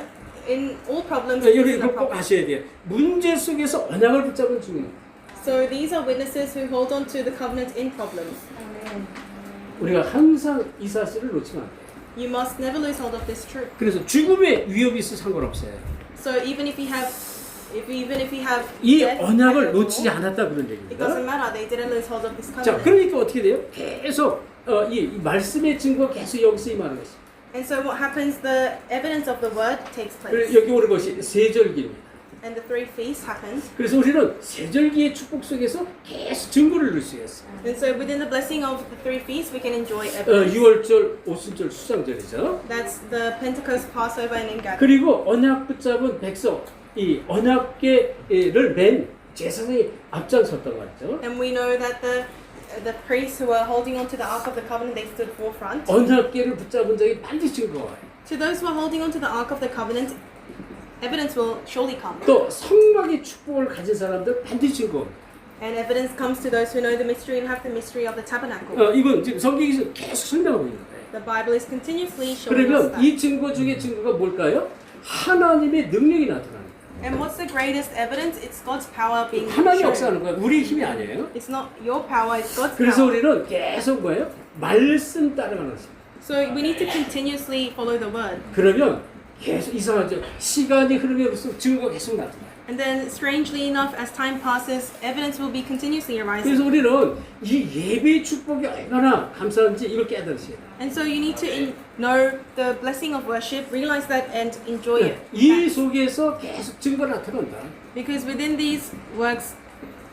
in all problems, 자, this 여기 is a 꼭 problem. 아셔야 돼요. 문제 속에서 언약을 붙잡은 증인. So these are witnesses who hold on to the covenant in problems. 아멘. 우리가 항상 이 사실을 놓치면 안 돼요. You must never lose hold of this truth. 그래서 죽음의 위협이 있어 상관없어요. So even if you have 이 death 언약을 at the 놓치지 door, 않았다 그런 it doesn't 얘기입니다. matter. They didn't lose hold of this 자, covenant. 그러니까 어떻게 돼요? 계속 이 말씀의 증거가 계속 여기서 임하는 것입니다. And so what happens? The evidence of the word takes place. 그리고 여기 오는 것이 세절기입니다. And the three feasts happened. 그래서 우리는 세절기의 축복 속에서 계속 증거를 넣을 수 있어요. And so within the blessing of the three feasts, we can enjoy evidence. 유월절, 오순절, 수장절이죠. That's the Pentecost, Passover, and Ingathering. 그리고 언약 붙잡은 백성, 이 언약궤를 맨 제사장이 앞장섰던 말이죠. And we know that the priests who were holding on to the Ark of the Covenant, they stood forefront. 언약궤를 붙잡은 자에게 반드시 증거가 와요. To those who are holding on to the Ark of the Covenant, evidence will surely come. 또 성막의 축복을 가진 사람들 반드시 증거합니다. And evidence comes to those who know the mystery and have the mystery of the tabernacle. 이건 지금 성경에서 계속 설명하고 있는 거예요. The Bible is continuously showing us 그러면 that. 이 증거 중에 증거가 뭘까요? 하나님의 능력이 나타납니다. And what's the greatest evidence? It's God's power being 하나님 shown. 역사하는 거야. 우리의 힘이 아니에요. It's not your power, it's God's 그래서 power. 우리는 계속 뭐예요? 말씀 따라가는 것입니다. So we need to continuously follow the word. 그러면 계속 이상하죠. 시간이 흐르면 증거가 계속 나타나요. And then, strangely enough, as time passes, evidence will be continuously 그래서 arising. 우리는 이 예배의 축복이 얼마나 감사한지 이걸 깨달으셔야 돼요. And so you need to know the blessing of worship, realize that, and enjoy it. 이 속에서 계속 증거가 나타난다. Because within these works,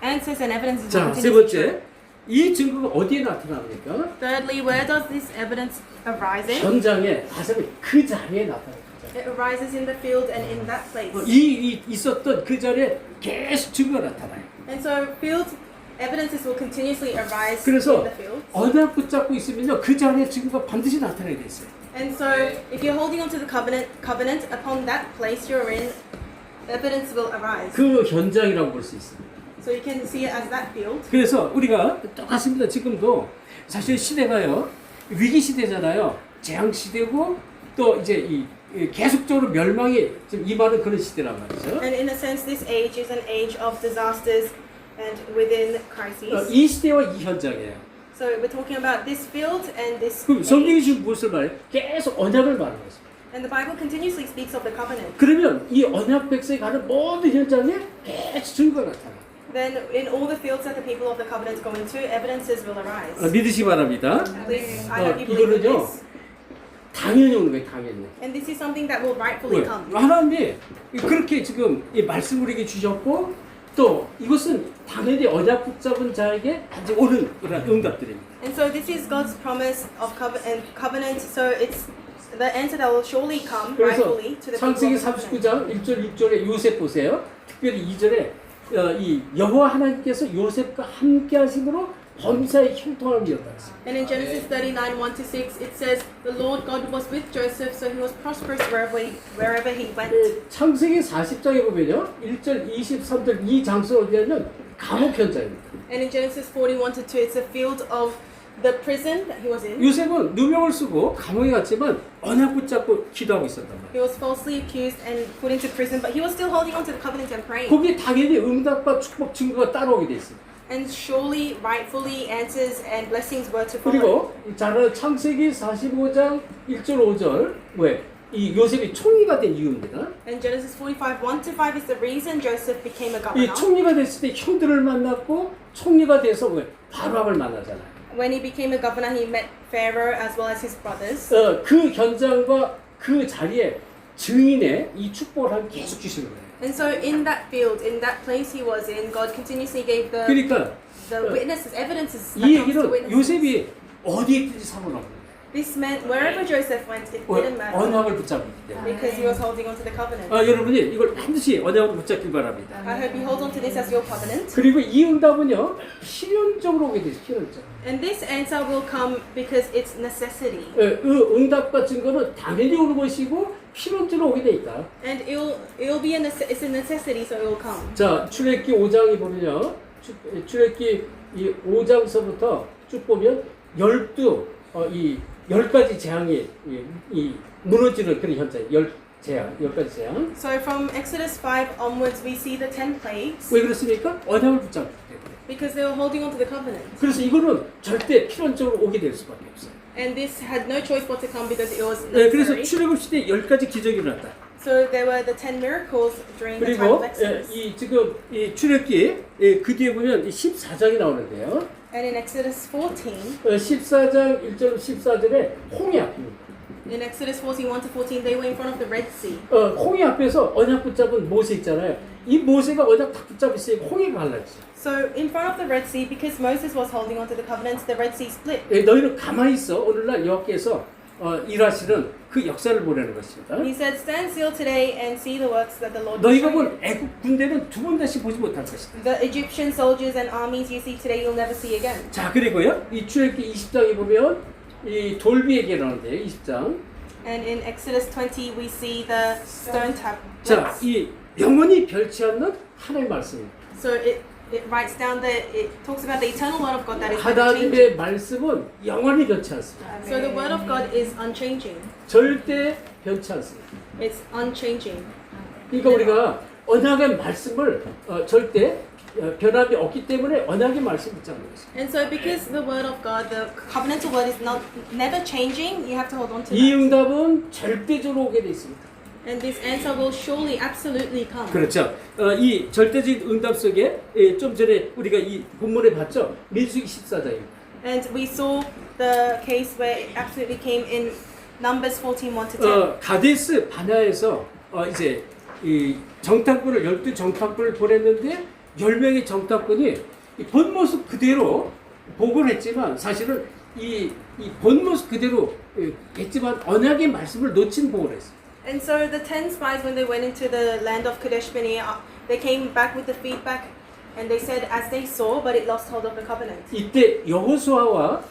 answers and evidences will 자, 세 continue to show. 번째. 이 증거가 어디에 나타납니까? Thirdly, where does this evidence arise in? 현장에 가서 그 자리에 나타납니다. It arises in the field and in that place. 이 있었던 그 자리에 계속 증거가 나타나요. And so field evidences will continuously arise in 그래서 the field. 언약 붙잡고 있으면요 그 자리에 증거가 반드시 나타나게 돼 있어요. And so if you're holding on to the covenant upon that place you're in, evidence will arise. 그 현장이라고 볼 수 있습니다. So you can see it as that field. 그래서 우리가 똑같습니다. 지금도 사실 시대가요 위기 시대잖아요. 재앙 시대고 또 이제 이 계속적으로 멸망이 지금 임하는 그런 시대란 말이죠. And in a sense, this age is an age of disasters and within crises. 이 시대와 이 현장이에요. So we're talking about this field and this 그럼 성경이 age. 지금 무엇을 말해요? 계속 언약을 말하는 것입니다. And the Bible continuously speaks of the covenant. 그러면 이 언약 백성이 가는 모든 현장에 계속 증거가 나타나요. Then in all the fields that the people of the covenant go into, evidences will arise. 믿으시기 바랍니다. Please, I hope you believe in 이거는요 this. 당연히 오는 거예요. 당연히. And this is something that will rightfully 왜? come. 하나님이 그렇게 지금 이 말씀을 우리에게 주셨고 또 이것은 당연히 언약 붙잡은 자에게 반드시 오는 그런 응답들입니다. And so this is God's promise of covenant. So it's the answer that will surely come 그래서 rightfully to the people 창세기 of the covenant. 39장 1절 6절에 요셉 보세요. 특별히 2절에 이 여호와 하나님께서 요셉과 함께 하심으로 범사의 형통함을 이었다. And in Genesis 39, 1-6, it says, the Lord God was with Joseph, so he was prosperous wherever he went. 창세기 40장에 보면요. 1절 23절 이 장소 어디냐면 감옥 현장입니다. And in Genesis 41-2, it's a field of the prison that he was in. 요셉은 누명을 쓰고 감옥에 갔지만 언약 붙잡고 기도하고 있었단 말이에요. He was falsely accused and put into prison, but he was still holding on to the covenant and praying. 거기에 당연히 응답과 축복 증거가 따라오게 돼 있습니다. And surely, rightfully, answers and blessings were to follow. 그리고 잘 창세기 45장 1절 5절 왜? 이 요셉이 총리가 된 이유입니다. And Genesis 45, 1-5 is the reason Joseph became a 이 governor. 총리가 됐을 때 형들을 만났고 총리가 돼서 왜? 바로압을 만나잖아요. When he became a governor, he met Pharaoh as well as his brothers. 그 현장과 그 자리에 증인의 이 축복을 하면 계속 주시는 거예요. And so in that field, in that place he was in, God continuously gave the 그러니까 witnesses, evidences that 이 comes to 얘기는 witnesses. 요셉이 어디에 있든지 사고를 하는 거예요. This meant wherever Joseph went, it 왜? didn't matter 언약을 붙잡기 때문에. because he was holding on to the covenant. 여러분이 이걸 반드시 언약으로 붙잡길 바랍니다. I hope you hold on to this as your covenant. 그리고 이 응답은요 필연적으로 오게 돼요. 필연적. And this answer will come because it's necessity. 그 응답과 증거는 당연히 오는 것이고 필연적으로 오게 돼 있다. And it'll be it's a necessity, so it will come. 자, 출애굽기 5장에 보면요. 출애굽기 이 5장서부터 쭉 보면 10가지 재앙이 이 무너지는 그런 현장. 10가지 재앙. So from Exodus 5 onwards, we see the 10 plagues 왜 그렇습니까? 언약을 붙잡기 때문에. because they were holding on to the covenant. 그래서 이거는 절대 필연적으로 오게 될 수밖에 없어요. And this had no choice but to come because it was 네, 그래서 necessary. 출애굽 시대에 10가지 기적이 일어났다. So there were the 10 miracles during the time 그리고 of Exodus. 이 지금 이 출애굽기 그 뒤에 보면 14장이 나오는데요. And in Exodus 14, 14장 1절 14절에 홍해 앞입니다. in Exodus 14, 1-14, they were in front of the Red Sea. 홍해 앞에서 언약 붙잡은 모세 있잖아요. 이 모세가 언약 딱 붙잡고 있으니까 홍해가 갈라졌어요. So in front of the Red Sea, because Moses was holding on to the covenant, the Red Sea split. 너희는 가만히 있어. 오늘날 여호와께서 일하시는 그 역사를 보내는 것입니다. He said, stand still today and see the works that the Lord will 너희가 show you. 본 애국 군대는 두 번 다시 보지 못할 것이다. The Egyptian soldiers and armies you see today, you'll never see again. 자, 그리고요. 이 출애굽기 20장에 보면 이 돌비 얘기가 나오는데요. 20장. And in Exodus 20, we see the stone 자, tablets. 이 영원히 별치 않는 하나님의 말씀입니다. So it writes down that it talks about the eternal word of God that is never changing. 하나님의 말씀은 영원히 변치 않습니다. So the word of God is unchanging. 절대 변치 않습니다. It's unchanging. 그러니까 우리가 언약의 말씀을 절대 변함이 없기 때문에 언약의 말씀 붙잡는 것입니다. And so because the word of God, the covenantal word is not never changing, you have to hold on to 이 that. 응답은 절대적으로 오게 돼 있습니다. And this answer will surely, absolutely come. 그렇죠. 이 절대적인 응답 속에 좀 전에 우리가 이 본문에 봤죠. 민수기 14장입니다. And we saw the case where it absolutely came in Numbers 14:1-10. 가데스 바냐에서 이제 이 정탐꾼을 12 정탐꾼을 보냈는데 10명의 정탐꾼이 이 본 모습 그대로 보고를 했지만 사실은 이 본 모습 그대로 했지만 언약의 말씀을 놓친 보고를 했어요. And so the 10 spies, when they went into the land of Kadesh Barnea, they came back with the feedback, and they said as they saw, but it lost hold of the covenant. 이때 여호수아와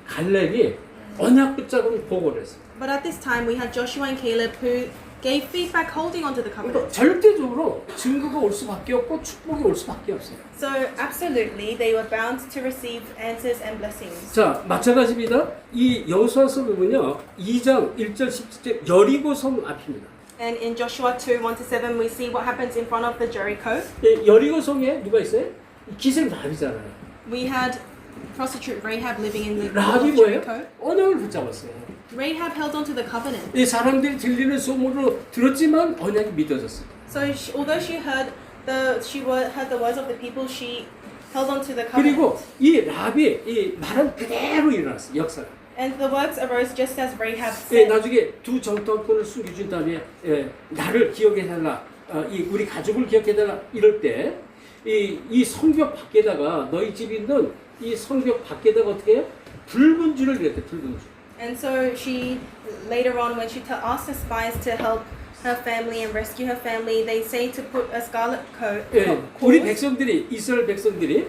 갈렙이 언약 붙잡고 보고를 했어요. But at this time, we had Joshua and Caleb who gave feedback holding onto the 그러니까 covenant. 절대적으로 증거가 올 수밖에 없고 축복이 올 수밖에 없어요. So absolutely, they were bound to receive answers and blessings. 자, 마찬가지입니다. 이 여호수아서 보면요. 2장 1절 17절 여리고 성 앞입니다. And in Joshua 2:1-7, we see what happens in front of the Jericho. 여리고 성에 누가 있어요? 기생 라합이잖아요. We had prostitute Rahab living in the 라합이 of 뭐예요? Jericho. 언약을 붙잡았어요. Rahab held onto the covenant. 이 사람들이 들리는 소문으로 들었지만 언약이 믿어졌어요. So although she heard heard the words of the people, she held onto the 그리고 covenant. 이 라합이 이 말은 그대로 일어났어요. 역사가. And the works arose just as Rahab 예, said. 나중에 두 정탐꾼을 숨겨준 다음에 나를 기억해달라, 우리 가족을 기억해달라 이럴 때 이 성벽 밖에다가 너희 집 있는 이 성벽 밖에다가 어떻게 해요? 붉은 줄을 이랬대. 붉은 줄. And so she later on, when she asked the spies to help her family and rescue her family, they say to put a scarlet coat. 예, 우리 백성들이 이스라엘 백성들이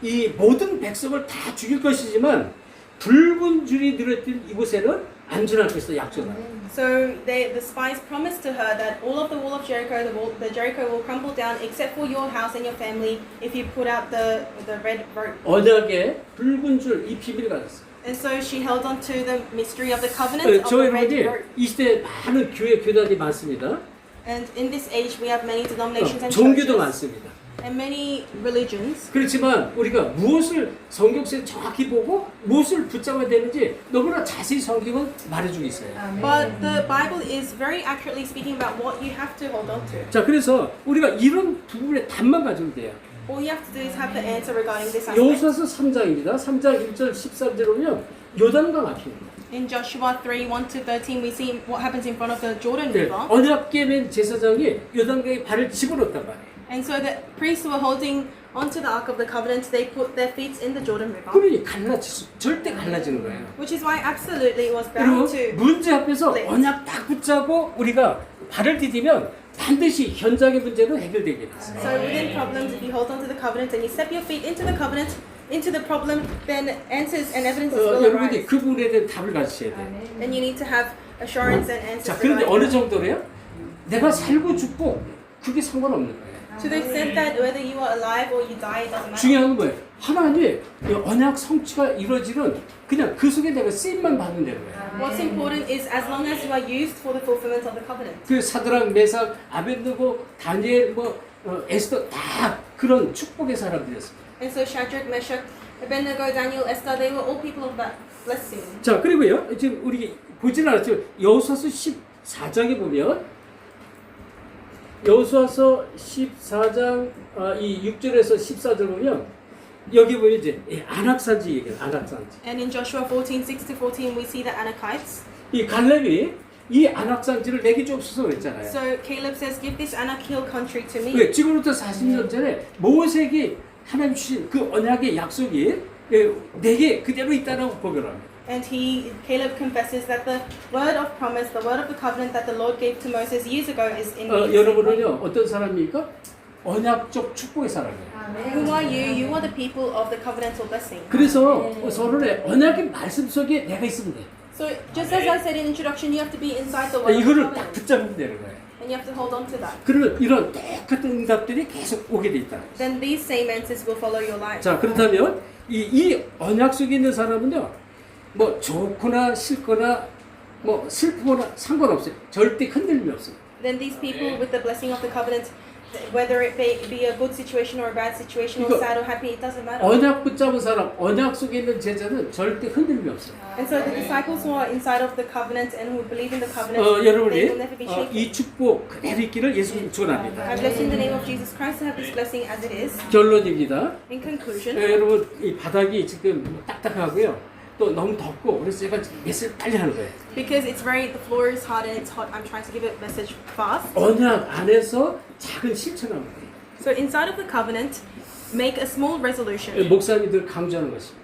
이 모든 백성을 다 죽일 것이지만 붉은 줄이 늘어진 이곳에는 안전할 것이다. 약속을. So the spies promised to her that all of the wall of Jericho, the Jericho will crumble down except for your house and your family if you put out the red rope. 언약의 붉은 줄 이 비밀을 가졌어요. And so she held on to the mystery of the covenant of 저 the red 여러분이 rope. 이 시대에 많은 교회 교단이 많습니다. And in this age, we have many denominations and 종교도 churches 많습니다. and many religions. 그렇지만 우리가 무엇을 성경에서 정확히 보고 무엇을 붙잡아야 되는지 너무나 자세히 성경은 말해주고 있어요. But the Bible is very accurately speaking about what you have to hold on to. 자, 그래서 우리가 이런 부분의 답만 가지면 돼요. All you have to do is have the answer regarding this aspect. 여호수아서 3장입니다. 3장 1절 13절 보면 요단강 앞입니다. In Joshua 3:1-13, we see what happens in front of the Jordan 네, River. 언약궤 맨 제사장이 요단강에 발을 집어넣었단 말이에요. And so the priests who were holding onto the Ark of the Covenant, they put their feet in the Jordan River. 그러니 절대 갈라지는 거예요. Which is why absolutely it was 그리고 bound to. 문제 앞에서 네. 언약 딱 붙잡고 우리가 발을 디디면 반드시 현장의 문제는 해결되게 됐어요. So within problems, if you hold onto the covenant and you step your feet into the covenant, into the problem, then answers and evidences will 여러분이 arise. 그 부분에 대한 답을 가지셔야 돼요. And you need to have assurance and answers. 자, 그런데 regarding 어느 that. 정도로요? 내가 살고 죽고 그게 상관없는 거예요. To the extent that whether you are alive or you die, it doesn't matter. 중요한 건 뭐예요? 하나님의 이 언약 성취가 이루어지는 그냥 그 속에 내가 쓰임만 받는 되는 거예요. What's important is as long as you are used for the fulfillment of the covenant. 그 사드락, 메삭, 아벳느고, 다니엘, 에스더 다 그런 축복의 사람들이었습니다. And so Shadrach, Meshach, Abednego, Daniel, Esther, they were all people of that blessing. 자, 그리고요. 지금 우리 보지는 않았지만 여호수아서 14장에 보면 여호수아서 14장 이 6절에서 14절 보면 여기 보면 이제 안악산지 얘기해요. 안악산지. And in Joshua 14:6-14, we see the Anakites. 이 갈렙이 이 안악산지를 내게 주옵소서 그랬잖아요. So Caleb says, "Give this Anak hill country to me." 왜? 지금부터 40년 전에 모세에게 하나님 주신 그 언약의 약속이 내게 그대로 있다라고 고백합니다. And Caleb confesses that the word of promise, the word of the covenant that the Lord gave to Moses years ago is in me. 여러분은요 어떤 사람입니까? 언약적 축복의 사람이에요. Who are you? You are the people of the covenantal blessing. 그래서 서로의 언약의 말씀 속에 내가 있으면 돼. So just as I said in introduction, you have to be inside the word of the 이거를 딱 covenant, 붙잡으면 되는 거예요. and you have to hold on to that. 그러면 이런 똑같은 응답들이 계속 오게 돼 있다. Then these same answers will follow your life. 자, 그렇다면 이 언약 속에 있는 사람은요, 뭐 좋거나 싫거나 뭐 슬프거나 상관없어요. 절대 흔들림이 없어요. Then these people with the blessing of the covenant Whether it be a good situation or a bad situation, or 이거- sad or happy, it doesn't matter. 언약 붙잡은 사람, 언약 속에 있는 제자는 절대 흔들림이 없어요. And so the disciples who are inside of the covenant and who believe in the covenant, 여러분이 they will never be shaken. 이 축복 그대로 있기를 예수님 축원합니다. I bless in the name of Jesus Christ to have this blessing as it is. 결론입니다. In conclusion, 여러분 이 바닥이 지금 딱딱하고요. 또 너무 덥고 그래서 제가 메시지 빨리 하는 거예요. because it's the floor is hard and it's hot, I'm trying to give a message fast. 언약 안에서 작은 실천하는 거예요. So inside of the covenant, make a small resolution. 목사님들 강조하는 것입니다.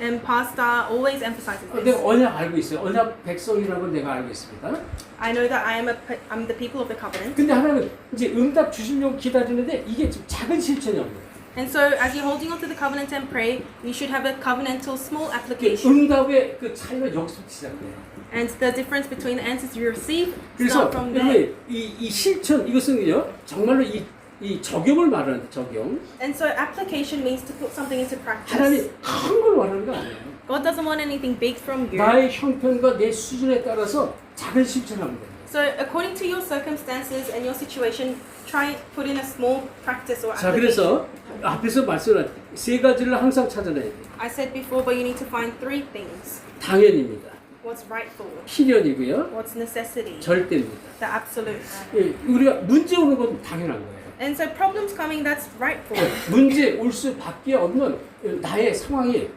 And Pastor always emphasizes 근데 this. 언약 알고 있어요. 언약 백성이라고 내가 알고 있습니다. I know that I'm the people of the covenant. 근데 하나님은 이제 응답 주시려고 기다리는데 이게 좀 작은 실천이 없는 거예요. And so as you're holding on to the covenant and pray, you should have a covenantal small application. 응답의 그 차이가 여기서 시작돼요. And the difference between the answers you receive 그래서 start from there. 이 실천 이것은요 정말로 이 적용을 말하는 적용. And so application means to put something into practice. 하나님 큰 걸 원하는 거 아니에요. God doesn't want anything big from you. 나의 형편과 내 수준에 따라서 작은 실천하면 돼요. So according to your circumstances and your situation, try put in a small practice or 자, application. 그래서 앞에서 말씀한 세 가지를 항상 찾아내야 돼요. I said before, but you need to find three things. 당연입니다. What's rightful, 필연이고요. what's necessity, 절대입니다. the absolute. 예, 우리가 문제 오는 건 당연한 거예요. And so problems coming, that's rightful. 문제 올 수밖에 없는 나의 상황이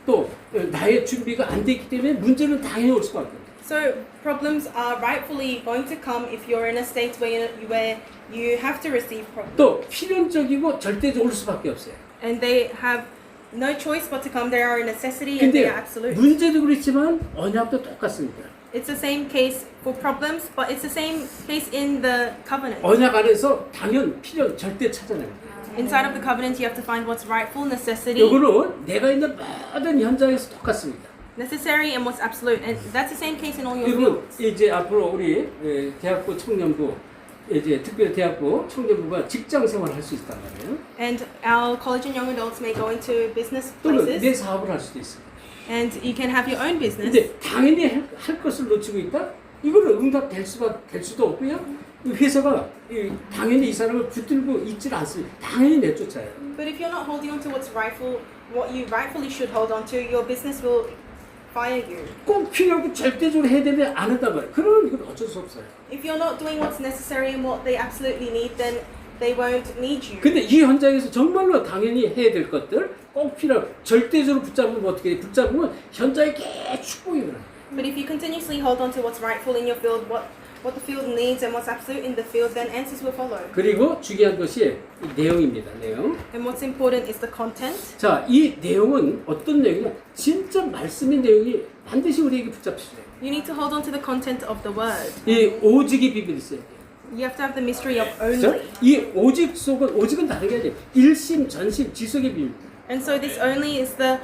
또 나의 준비가 안 됐기 때문에 문제는 당연히 올 수밖에 없어요. So problems are rightfully going to come if you're in a state where you have to receive problems. 또 필연적이고 절대적으로 올 수밖에 없어요. And they have no choice but to come. They are a necessity and they 근데 are absolute. 문제도 그렇지만 언약도 똑같습니다. It's the same case for problems, but it's the same case in the covenant. 언약 안에서 당연, 필연, 절대 찾아냅니다. Inside of the covenant, you have to find what's rightful, necessity, 이거는 내가 있는 모든 현장에서 똑같습니다. necessary, and what's absolute. And that's the same case in all your 여러분 fields. 이제 앞으로 우리 대학부 청년부 이제 특별히 대학부 청년부가 직장 생활을 할 수 있단 말이에요. And our college and young adults may go into business 또는 내 places, 사업을 할 수도 있습니다. and you can have your own business. 근데 당연히 할 것을 놓치고 있다? 이거는 응답될 수도 없고요. 이 회사가 당연히 이 사람을 붙들고 있질 않습니다. 당연히 내쫓아요. But if you're not holding on to what's rightful, what you rightfully should hold on to, your business will fire you. 꼭 필요하고 절대적으로 해야 되는데 안 한단 말이에요. 그러면 이건 어쩔 수 없어요. If you're not doing what's necessary and what they absolutely need, then they won't need you. 근데 이 현장에서 정말로 당연히 해야 될 것들 꼭 필요하고 절대적으로 붙잡으면 어떻게 돼? 붙잡으면 현장에 계속 축복이 일어나요. But if you continuously hold on to what's rightful in your field, what the field needs and what's absolute in the field, then answers will follow. 그리고 중요한 것이 이 내용입니다. 내용. And what's important is the content. 자, 이 내용은 어떤 내용이냐? 진짜 말씀의 내용이 반드시 우리에게 붙잡히셔야 돼요. You need to hold on to the content of the word. 이 오직이 비밀이 있어야 돼요. You have to have the mystery of 그렇죠? only. 이 오직은 다르게 해야 돼요. 일심, 전심, 지속의 비밀. And so this only is the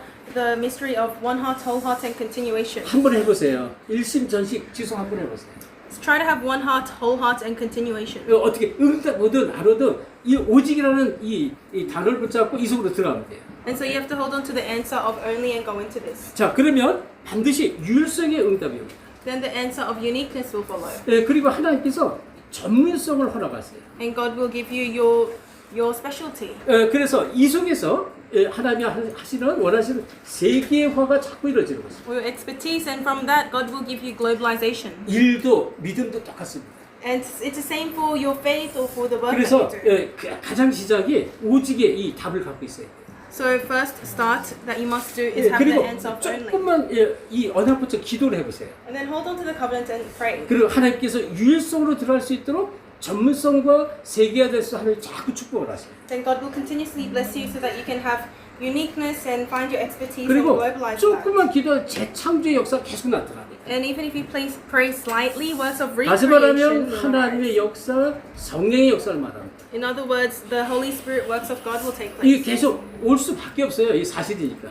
mystery of one heart, whole heart, and continuation. 한번 해보세요. 일심, 전심, 지속 한번 해보세요. So try to have one heart, whole heart, and continuation. 어떻게 응답하든 안 오든 이 오직이라는 이 단어를 붙잡고 이 속으로 들어가면 돼요. And so you have to hold on to the answer of only and go into this. 자, 그러면 반드시 유일성의 응답입니다. Then the answer of uniqueness will follow. 그리고 하나님께서 전문성을 허락하세요. And God will give you your specialty. 그래서 이 속에서 하나님이 원하시는 세계화가 자꾸 이루어지는 것입니다. For your expertise, and from that, God will give you globalization. 일도 믿음도 똑같습니다. And it's the same for your faith or for the work 그래서 that you do. 가장 시작이 오직의 이 답을 갖고 있어요. So first start that you must do is have the 그리고 answer of only. 조금만 이 언약부터 기도를 해보세요. And then hold on to the covenant and pray. 그리고 하나님께서 유일성으로 들어갈 수 있도록 전문성과 세계화돼서 하나님 자꾸 축복을 하세요. Then God will continuously bless you so that you can have uniqueness and find your expertise and 그리고 globalize that. 조금만 기도하면 재창조의 역사 계속 나타납니다. And even if you pray slightly, words of 다시 recreation 말하면 will 하나님의 arise. 역사, 성령의 역사를 말합니다. In other words, the Holy Spirit works of God will take 이게 place. 계속 올 수밖에 없어요. 이 사실이니까.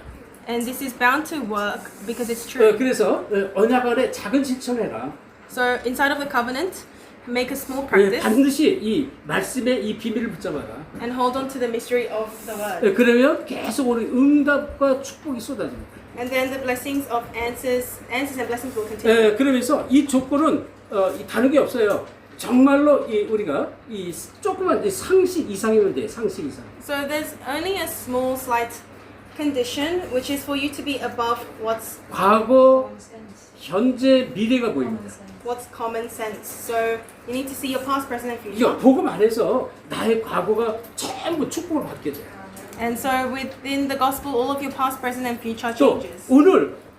And this is bound to work because it's true. 그래서 언약 안에 작은 실천을 해라. So inside of the covenant, make a small practice 반드시 이 말씀의 이 비밀을 붙잡아라. and hold on to the mystery of the word. 그러면 계속 우리 응답과 축복이 쏟아집니다. And then the blessings of answers and blessings will continue. 그러면서 이 조건은 다른 게 없어요. 정말로 우리가 이 조그만 상식 이상이면 돼. 상식 이상. So there's only a small slight condition, which is for you to be above 과거, Common sense. 현재, 미래가 Common 보입니다. sense. what's common sense. So you need to see your past, present, and future. 이거 복음 안에서 나의 과거가 전부 축복을 받게 돼. And so within the gospel, all of your past, present, and future 또 changes.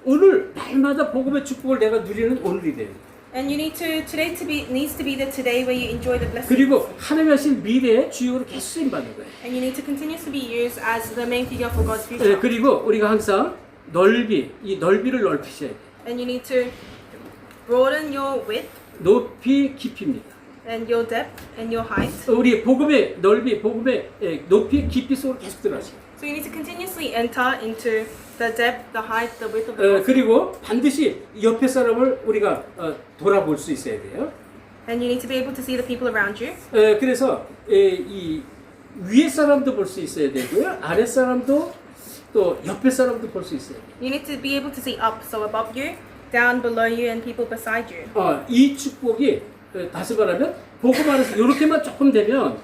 오늘 날마다 복음의 축복을 내가 누리는 오늘이 돼. And you need to needs to be the today where you enjoy the blessings. 그리고 하나님 하신 미래의 주역으로 계속 쓰임 받는 거예요. And you need to continuously be used as the main figure for God's future. 그리고 우리가 항상 이 넓이를 넓히셔야 돼. And you need to broaden your width 높이 깊이입니다. and your depth and your height. 우리 복음의 넓이, 복음의 높이, 깊이 속으로 계속 들어가시고. So you need to continuously enter into the depth, the height, the width of the gospel. 그리고 반드시 옆에 사람을 우리가 돌아볼 수 있어야 돼요. And you need to be able to see the people around you. 그래서 이 위에 사람도 볼 수 있어야 되고요. 아래 사람도 또 옆에 사람도 볼 수 있어야 돼요. You need to be able to see up, so above you, down below you, and people beside you. 이 축복이 다시 말하면 복음 안에서 이렇게만 조금 되면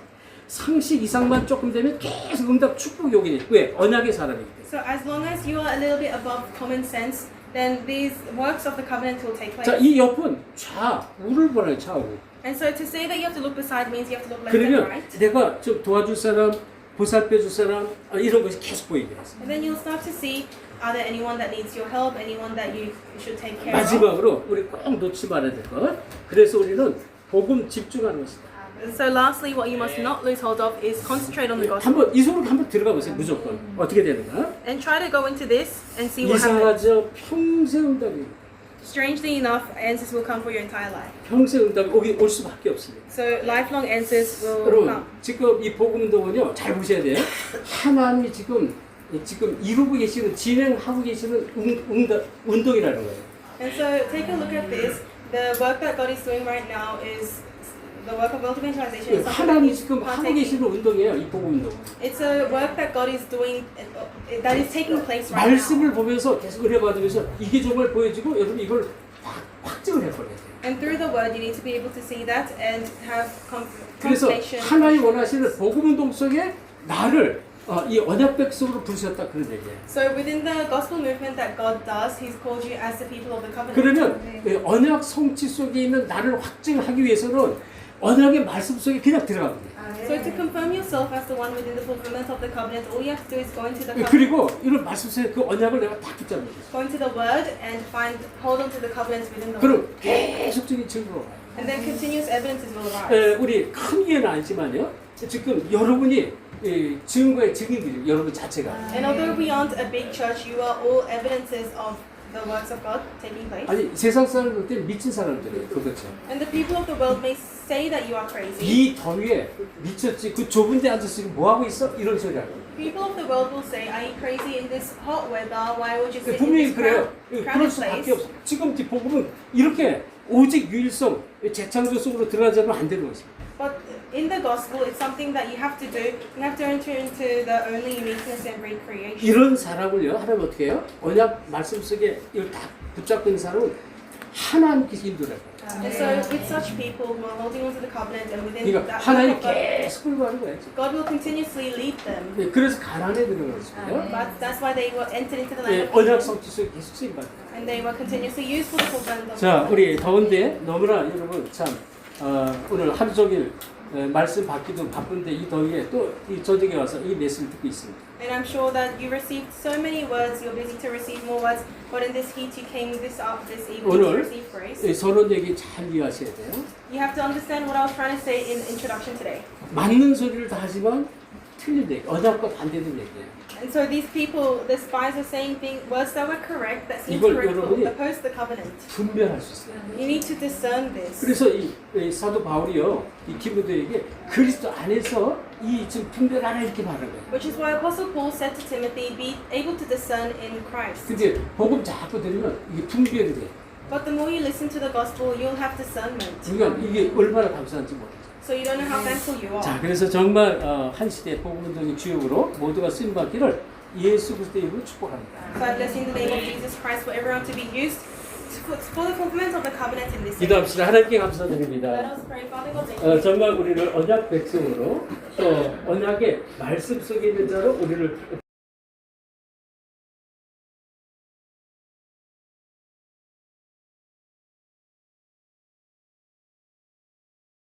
상식 이상만 조금 되면 계속 응답 축복 요긴해. 왜? 언약의 사람이기 때문에. So as long as you are a little bit above common sense, then these works of the covenant will take place. 자, 이 옆은 좌우를 보라요. 좌우. And so to say that you have to look beside means you have to look left and 그러면 right. 내가 좀 도와줄 사람, 보살펴줄 사람 이런 것이 계속 보이게 돼요. And then you'll start to see, are there anyone that needs your help, anyone that you should take care of. 마지막으로 우리 꼭 놓지 말아야 될 것. 그래서 우리는 복음 집중하는 것이다. And so lastly, what you must not lose hold of is concentrate on the gospel. 한번 이 속으로 한번 들어가 보세요. 무조건 어떻게 되는가? And try to go into this and see what happens. 이상하죠. 평생 응답이. Strangely enough, answers will come for your entire life. 평생 응답이 올 수밖에 없습니다. So lifelong answers will 여러분 come. 지금 이 복음 운동은요 잘 보셔야 돼요. 하나님이 지금 이루고 계시는 진행하고 계시는 운동이라는 거예요. And so take a look at this. The work that God is doing right now is the work of world evangelization. Is something that 하나님이 He's 지금 하고 partaking. 계시는 운동이에요. 이 복음 운동. It's a work that God is doing that is taking place right now. 말씀을 보면서 계속 의뢰받으면서 이게 정말 보여지고 여러분 이걸 확증을 해버려야 돼요. And through the word, you need to be able to see that and have 그래서 confirmation. 하나님 원하시는 복음 운동 속에 나를 이 언약 백성으로 부르셨다 그런 얘기예요. So within the gospel movement that God does, He's called you as the people of the covenant. 그러면 언약 성취 속에 있는 나를 확증하기 위해서는 언약의 말씀 속에 그냥 들어가면 돼요. So to confirm yourself as the one within the fulfillment of the covenant, all you have to do is go into the covenant, 그리고 이런 말씀 속에 그 언약을 내가 다 붙잡는 거예요. go into the word and hold on to the covenants within the word. 그럼 계속적인 증거가 와요. And then continuous evidences will arise. 우리 큰 이해는 아니지만요. 지금 여러분이 증거의 증인들이에요. 여러분 자체가. And although we aren't a big church, you are all evidences of the works of God taking place. 아니 세상 사람들 때 미친 사람들이에요. 그렇죠. And the people of the world may say that you are crazy. 이 더위에 미쳤지. 그 좁은 데 앉아서 지금 뭐 하고 있어? 이런 소리 하고. People of the world will say, are you crazy in this hot weather? Why would you sit in 분명히 this 그래요. 그럴 crowded 수밖에 place? 없어. 지금 복음은 이렇게 오직 유일성, 재창조 속으로 들어가지 않으면 안 되는 것입니다. But in the gospel, it's something that you have to do. You have to enter into the only uniqueness and recreation. 이런 사람을요, 하나님 어떻게 해요? 언약 말씀 속에 이걸 다 붙잡고 있는 사람은 하나님께서 인도할 거예요. And so with such people who are holding on to the covenant and within 그러니까 that 하나님 work of God, 계속 끌고 가는 거예요. 지금. God will continuously lead them. 그래서 가난에 들어간 것이고요. But that's why they were entered into the land of 언약 Canaan. 성취 속에 계속 쓰임 받는 거예요. And they were continuously used for the fulfillment of the 자, covenant. 우리 더운데 너무나 여러분 참 오늘 하루 종일 말씀 받기도 바쁜데 이 더위에 또 이 저녁에 와서 이 메시지를 듣고 있습니다. And I'm sure that you received so many words. You're busy to receive more words. But in this heat, you came this evening to 오늘 receive grace. 서론 얘기 잘 이해하셔야 돼요. You have to understand what I was trying to say in introduction today. 맞는 소리를 다 하지만 틀린 얘기, 언약과 반대된 얘기예요. And so these people, the spies are saying words that were correct, that seem 이걸 correct, 여러분이 but oppose the covenant. 분별할 수 있어요. You need to discern this. 그래서 이 사도 바울이요, 이 디모데에게 그리스도 안에서 이 지금 분별하라 이렇게 말하는 거예요. Which is why Apostle Paul said to Timothy, be able to discern in Christ. 근데 복음 자꾸 들으면 이게 분별이 돼. But the more you listen to the gospel, you'll have discernment. 그러니까 이게 얼마나 감사한지 모르죠. So you don't know how thankful you are. 자, 그래서 정말 한 시대 복음 운동의 주역으로 모두가 쓰임 받기를 예수 그리스도의 이름으로 축복합니다. So I bless you in the name of Jesus Christ for everyone to be used for the fulfillment of the covenant in this age. 기도합시다. 하나님께 Let 감사드립니다. us pray, Father God, thank you. 정말 우리를 언약 백성으로 또 언약의 말씀 속에 있는 자로 우리를